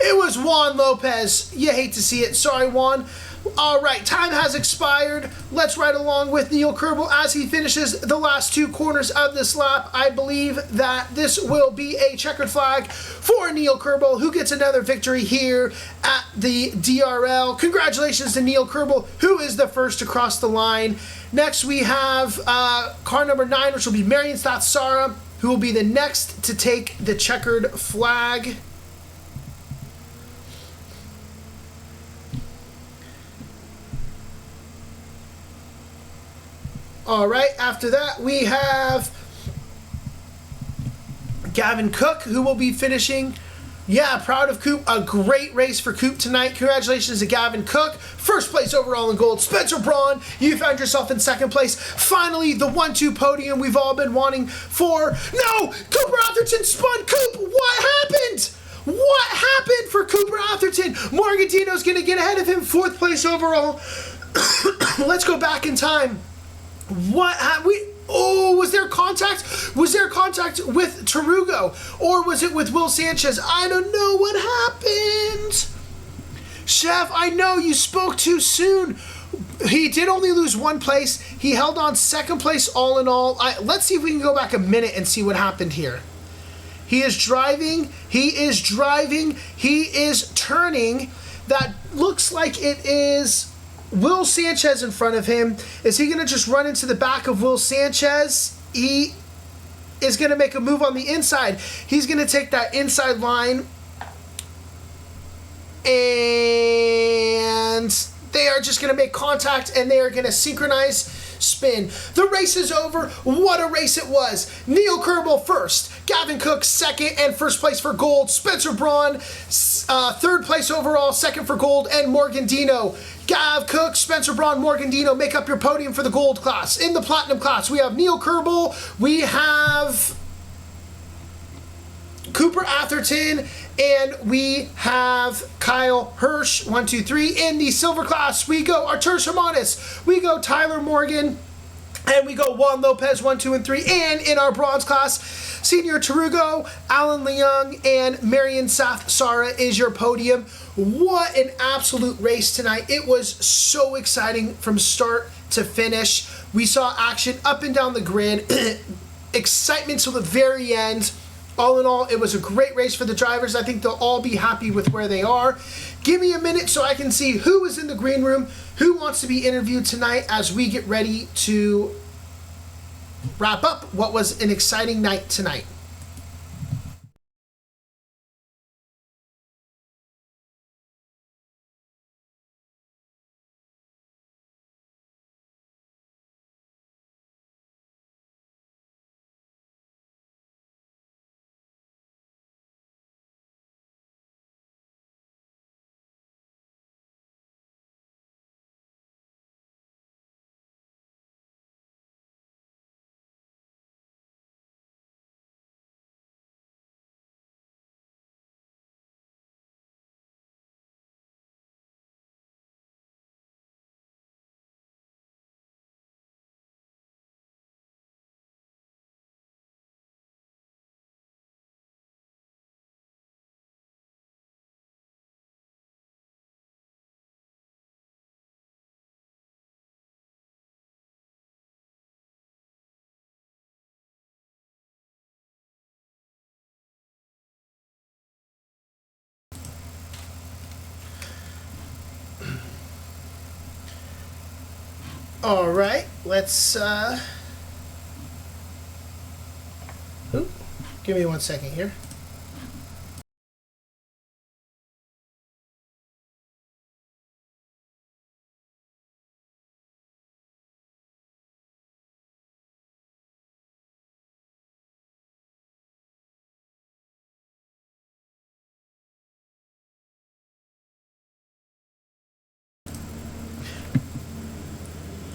It was Juan Lopez. You hate to see it. Sorry, Juan. All right, time has expired. Let's ride along with Neil Kerbel as he finishes the last 2 corners of this lap. I believe that this will be a checkered flag for Neil Kerbel, who gets another victory here at the DRL. Congratulations to Neil Kerbel, who is the first to cross the line. Next, we have car number 9, which will be Marian Satsara, who will be the next to take the checkered flag. All right, after that, we have Gavin Cook, who will be finishing. Yeah, proud of Coop. A great race for Coop tonight. Congratulations to Gavin Cook. First place overall in gold. Spencer Braun, you found yourself in second place. Finally, the 1-2 podium we've all been wanting for. No! Cooper Atherton spun. Coop, what happened? What happened for Cooper Atherton? Morgantino's going to get ahead of him. 4th place overall. Let's go back in time. What have we? Oh, was there contact? Was there contact with Tarugo? Or was it with Will Sanchez? I don't know what happened. Chef, I know you spoke too soon. He did only lose 1 place. He held on 2nd place all in all. Let's see if we can go back a minute and see what happened here. He is driving. He is driving. He is turning. That looks like it is Will Sanchez in front of him. Is he going to just run into the back of Will Sanchez? He is going to make a move on the inside. He's going to take that inside line. And they are just going to make contact, and they are going to synchronize spin. The race is over. What a race it was. Neil Kerbel first, Gavin Cook second and first place for gold, Spencer Braun 3rd place overall, 2nd for gold, and Morgan Dino. Gav Cook, Spencer Braun, Morgan Dino make up your podium for the gold class. In the platinum class, we have Neil Kerbel, we have Cooper Atherton, and we have Kyle Hirsch. 1, 2, 3. In the silver class, we go Arturas Hermanis, we go Tyler Morgan, and we go Juan Lopez, 1, 2, and 3. And in our bronze class, Senior Tarugo, Alan Leung, and Marian Satsara is your podium. What an absolute race tonight. It was so exciting from start to finish. We saw action up and down the grid. excitement till the very end. All in all, it was a great race for the drivers. I think they'll all be happy with where they are. Give me a minute so I can see who is in the green room, who wants to be interviewed tonight as we get ready to wrap up what was an exciting night tonight. All right, let's give me 1 second here.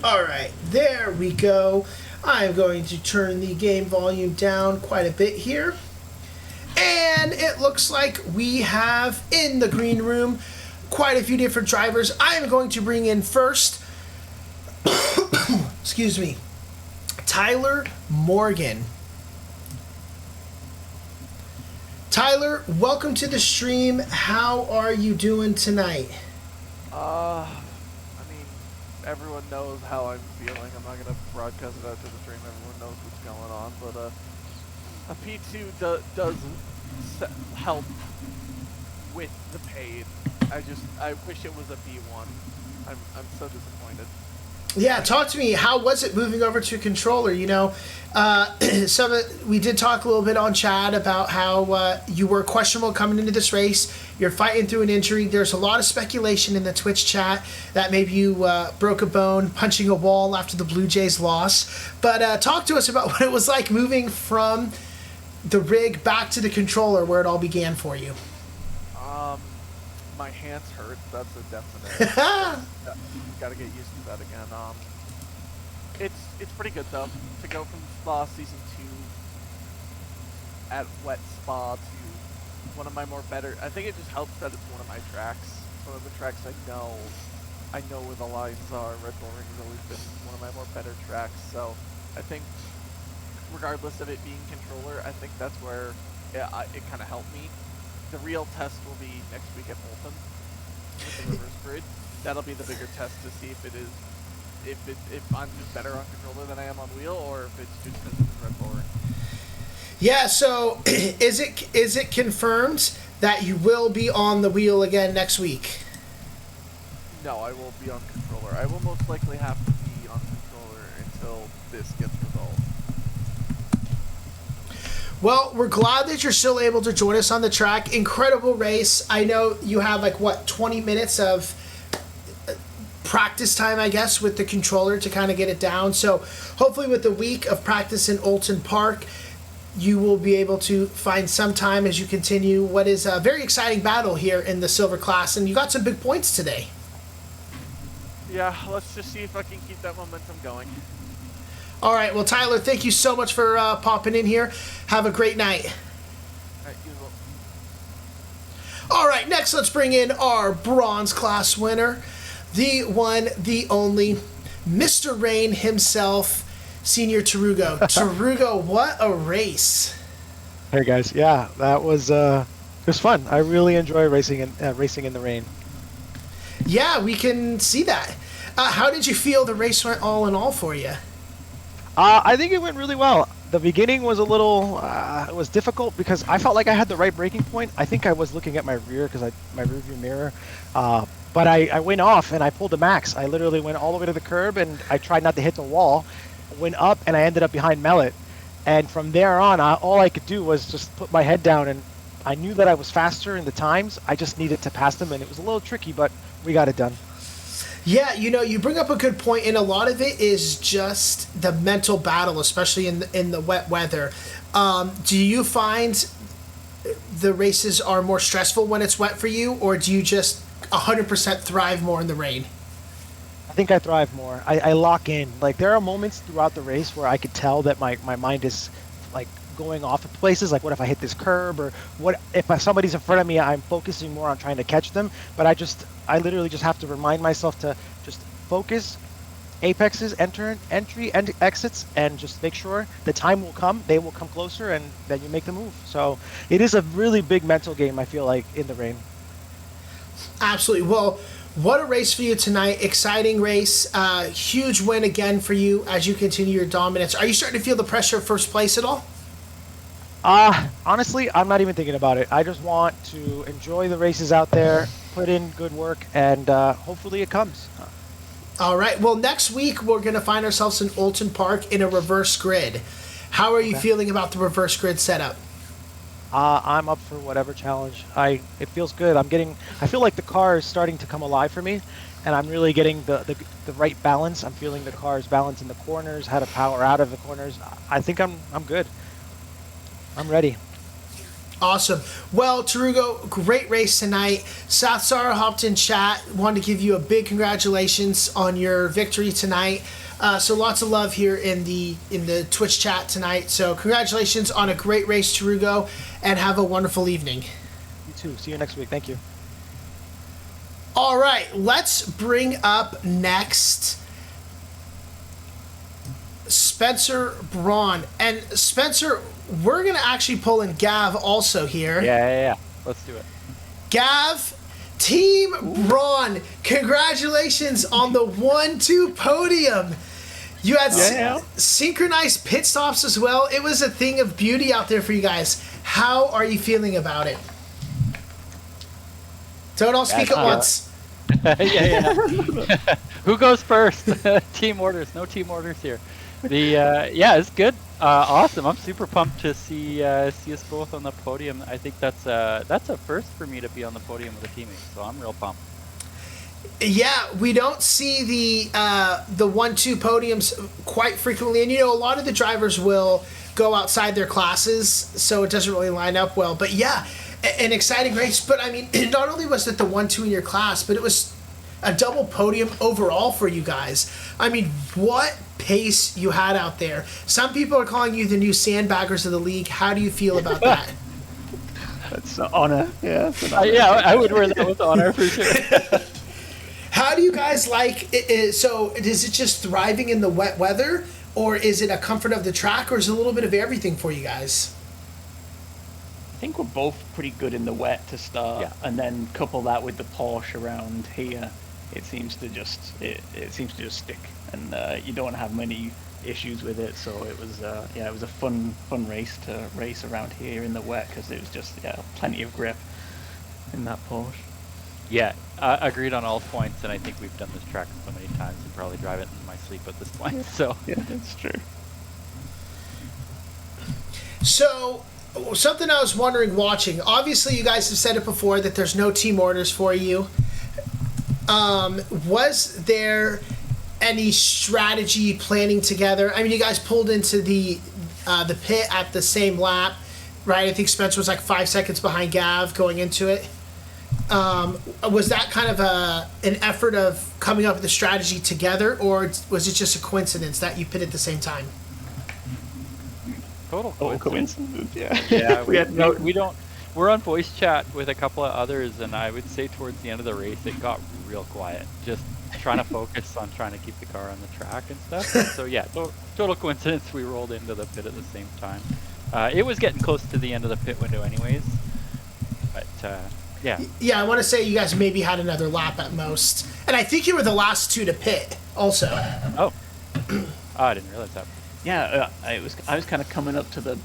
All right, there we go. I'm going to turn the game volume down quite a bit here. And it looks like we have in the green room quite a few different drivers. I'm going to bring in first, excuse me, Tyler Morgan. Tyler, welcome to the stream. How are you doing tonight? Everyone knows how I'm feeling. I'm not going to broadcast it out to the stream. Everyone knows what's going on. But a P2 does help with the pain. I wish it was a P1. I'm so disappointed. Yeah, talk to me. How was it moving over to a controller? You know, we did talk a little bit on chat about how you were questionable coming into this race. You're fighting through an injury. There's a lot of speculation in the Twitch chat that maybe you broke a bone punching a wall after the Blue Jays loss. But talk to us about what it was like moving from the rig back to the controller where it all began for you. My hands hurt. That's a definite. Got to get used to that again. It's pretty good though to go from Spa Season 2 at Wet Spa to one of my more better. I think it just helps that it's one of my tracks. It's one of the tracks I know where the lines are. Red Bull Ring has always been one of my more better tracks. So I think regardless of it being controller, I think that's where it kind of helped me. The real test will be next week at Bolton with the reverse grid. That'll be the bigger test to see if I'm just better on controller than I am on wheel, or if it's just because it's Red Bull Ring. Yeah. So is it confirmed that you will be on the wheel again next week? No, I will be on controller. I will most likely have to be on controller until this gets resolved. Well, we're glad that you're still able to join us on the track. Incredible race. I know you have 20 minutes of practice time, I guess, with the controller to kind of get it down. So hopefully with the week of practice in Olton Park, you will be able to find some time as you continue what is a very exciting battle here in the silver class. And you got some big points today. Yeah, let's just see if I can keep that momentum going. All right. Well, Tyler, thank you so much for popping in here. Have a great night. All right, you will. All right. Next, let's bring in our bronze class winner, the one, the only, Mr. Rain himself, Senior Tarugo. Tarugo, what a race! Hey guys, yeah, that was it was fun. I really enjoy racing in the rain. Yeah, we can see that. How did you feel the race went all in all for you? I think it went really well. the beginning was a little, it was difficult because I felt like I had the right braking point. I think I was looking at my rear because my rear view mirror. But I went off and I pulled the max. I literally went all the way to the curb and I tried not to hit the wall. Went up and I ended up behind Mellet. And from there on, all I could do was just put my head down, and I knew that I was faster in the times. I just needed to pass them, and it was a little tricky, but we got it done. Yeah, you bring up a good point, and a lot of it is just the mental battle, especially in the wet weather. Do you find the races are more stressful when it's wet for you, or do you just 100% thrive more in the rain? I think I thrive more. I lock in. Like, there are moments throughout the race where I could tell that my mind is like going off of places. Like, what if I hit this curb, or what if somebody's in front of me? I'm focusing more on trying to catch them. But I literally just have to remind myself to just focus, apexes, entry and exits, and just make sure the time will come. They will come closer, and then you make the move. So it is a really big mental game, I feel like, in the rain. Absolutely. Well, what a race for you tonight. Exciting race. Huge win again for you as you continue your dominance. Are you starting to feel the pressure of first place at all? Honestly, I'm not even thinking about it. I just want to enjoy the races out there, put in good work, and hopefully it comes. All right. Well, next week we're going to find ourselves in Olton Park in a reverse grid. How are you feeling about the reverse grid setup? I'm up for whatever challenge. It feels good. I feel like the car is starting to come alive for me, and I'm really getting the right balance. I'm feeling the car's balance in the corners, how to power out of the corners. I think I'm good. I'm ready. Awesome. Well, Tarugo, great race tonight. South Star hopped in chat. Wanted to give you a big congratulations on your victory tonight. So lots of love here in the Twitch chat tonight. So congratulations on a great race, Tarugo, and have a wonderful evening. You too. See you next week. Thank you. All right, let's bring up next Spencer Braun. And Spencer, we're going to actually pull in Gav also here. Yeah. Let's do it. Gav, Team Braun, congratulations on the 1-2 podium. You had synchronized pit stops as well. It was a thing of beauty out there for you guys. How are you feeling about it? Don't all speak at once. Yeah. Who goes first? Team orders. No team orders here. It's good. Awesome. I'm super pumped to see us both on the podium. I think that's a first for me to be on the podium with a teammate. So I'm real pumped. Yeah, we don't see the 1-2 podiums quite frequently, and a lot of the drivers will go outside their classes, so it doesn't really line up well. But yeah, an exciting race. But I mean, not only was it the 1-2 in your class, but it was a double podium overall for you guys. I mean, what pace you had out there. Some people are calling you the new sandbaggers of the league. How do you feel about that? That's an honor. Yeah, I would wear that with honor for sure. How do you guys like it? So is it just thriving in the wet weather, or is it a comfort of the track, or is it a little bit of everything for you guys? I think we're both pretty good in the wet to start, and then couple that with the Porsche around here. It seems to just stick, and you don't have many issues with it. So it was a fun race to race around here in the wet because it was just plenty of grip in that Porsche. Yeah, agreed on all points, and I think we've done this track so many times and probably drive it in my sleep at this point. So yeah, that's true. So something I was wondering watching. Obviously, you guys have said it before that there's no team orders for you. Was there any strategy planning together? I mean, you guys pulled into the pit at the same lap, right? I think Spencer was like 5 seconds behind Gav going into it. Was that kind of an effort of coming up with a strategy together, or was it just a coincidence that you pit at the same time? Total coincidence. Yeah, we're on voice chat with a couple of others, and I would say towards the end of the race it got real quiet, just trying to focus on trying to keep the car on the track and stuff. So yeah, total coincidence we rolled into the pit at the same time. It was getting close to the end of the pit window anyways, but I want to say you guys maybe had another lap at most, and I think you were the last two to pit also. Oh, I didn't realize that. Yeah, I was kind of coming up to the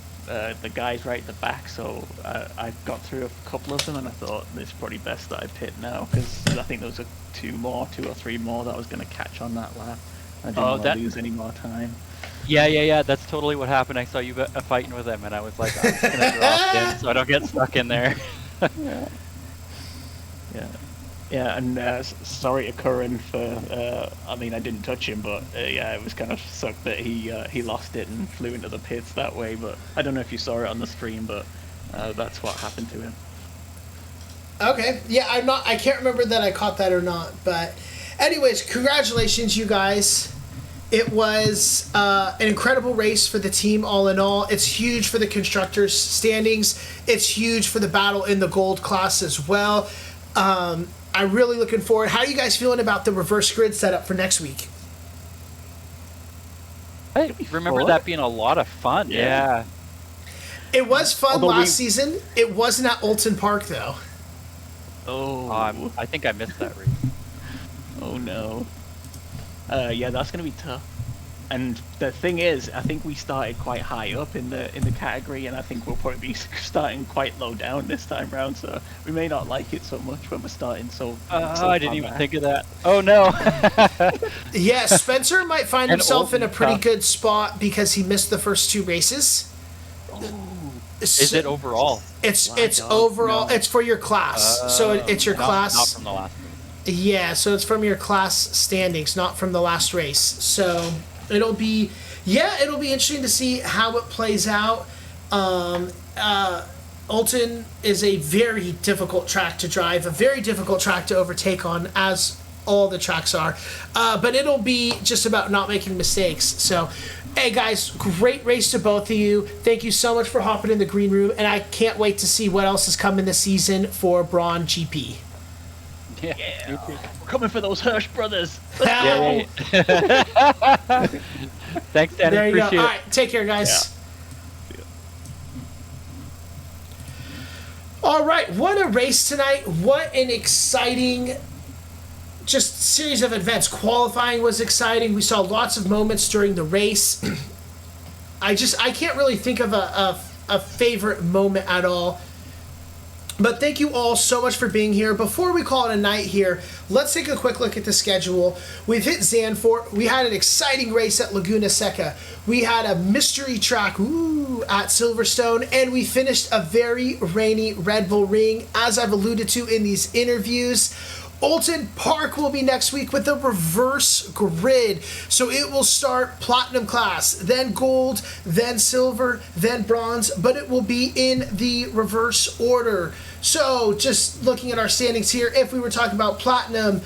guys right at the back, so I got through a couple of them, and I thought it's probably best that I pit now, because I think there was two or three more that I was going to catch on that lap. I didn't want to lose any more time. Yeah. That's totally what happened. I saw you fighting with him, and I was like, I'm just gonna drop in so I don't get stuck in there. Yeah, and sorry to Curran for. I mean, I didn't touch him, but yeah, it was kind of sucked that he lost it and flew into the pits that way. But I don't know if you saw it on the stream, but that's what happened to him. Okay, yeah, I can't remember that I caught that or not, but anyways, congratulations, you guys. It was an incredible race for the team all in all. It's huge for the constructors standings. It's huge for the battle in the gold class as well. I'm really looking forward. How are you guys feeling about the reverse grid setup for next week? I remember that being a lot of fun. Yeah. It was fun last season. It wasn't at Olton Park, though. Oh. I think I missed that race. Oh, no. Yeah, that's going to be tough. And the thing is, I think we started quite high up in the category, and I think we'll probably be starting quite low down this time round. So we may not like it so much when we're starting. So I didn't even think of that. Oh no. Yeah, Spencer might find himself in a pretty good spot because he missed the first two races. Is it overall? It's overall. No. It's for your class, so it's your class. Not from the last race. Yeah, so it's from your class standings, not from the last race. So it'll be interesting to see how it plays out. Olton is a very difficult track to drive, a very difficult track to overtake on, as all the tracks are. But it'll be just about not making mistakes. So, hey guys, great race to both of you. Thank you so much for hopping in the green room, and I can't wait to see what else is coming this season for Braun GP. Yeah. We're coming for those Hirsch brothers. Yeah. Thanks, Danny. There you Appreciate go. it. All right, take care, guys. Yeah. All right, what a race tonight. What an exciting just series of events. Qualifying was exciting. We saw lots of moments during the race. I can't really think of a favorite moment at all. But thank you all so much for being here. Before we call it a night here, let's take a quick look at the schedule. We've hit Zandvoort. We had an exciting race at Laguna Seca. We had a mystery track at Silverstone. And we finished a very rainy Red Bull Ring, as I've alluded to in these interviews. Olton Park will be next week with a reverse grid. So it will start platinum class, then gold, then silver, then bronze, but it will be in the reverse order. So just looking at our standings here, if we were talking about platinum,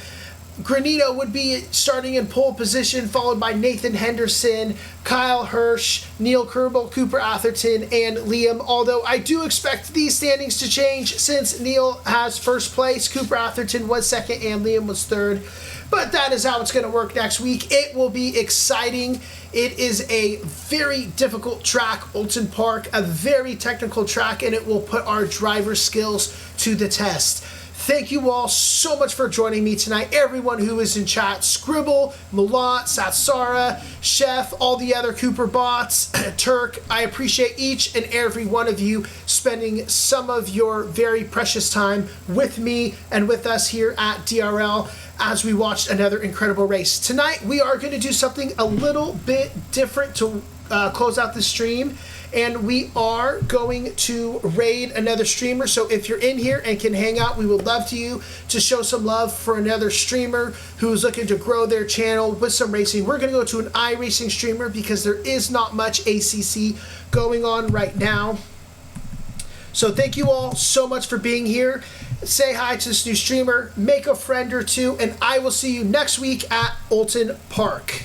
Granito would be starting in pole position, followed by Nathan Henderson, Kyle Hirsch, Neil Kerbel, Cooper Atherton, and Liam. Although I do expect these standings to change since Neil has first place, Cooper Atherton was second, and Liam was third. But that is how it's going to work next week. It will be exciting. It is a very difficult track, Olton Park, a very technical track, and it will put our driver skills to the test. Thank you all so much for joining me tonight. Everyone who is in chat, Scribble, Malat, Satsara, Chef, all the other Cooper bots, Turk, I appreciate each and every one of you spending some of your very precious time with me and with us here at DRL as we watched another incredible race. Tonight, we are going to do something a little bit different to close out the stream. And we are going to raid another streamer. So if you're in here and can hang out, we would love you to show some love for another streamer who's looking to grow their channel with some racing. We're going to go to an iRacing streamer because there is not much ACC going on right now. So thank you all so much for being here. Say hi to this new streamer, make a friend or two, and I will see you next week at Olton Park.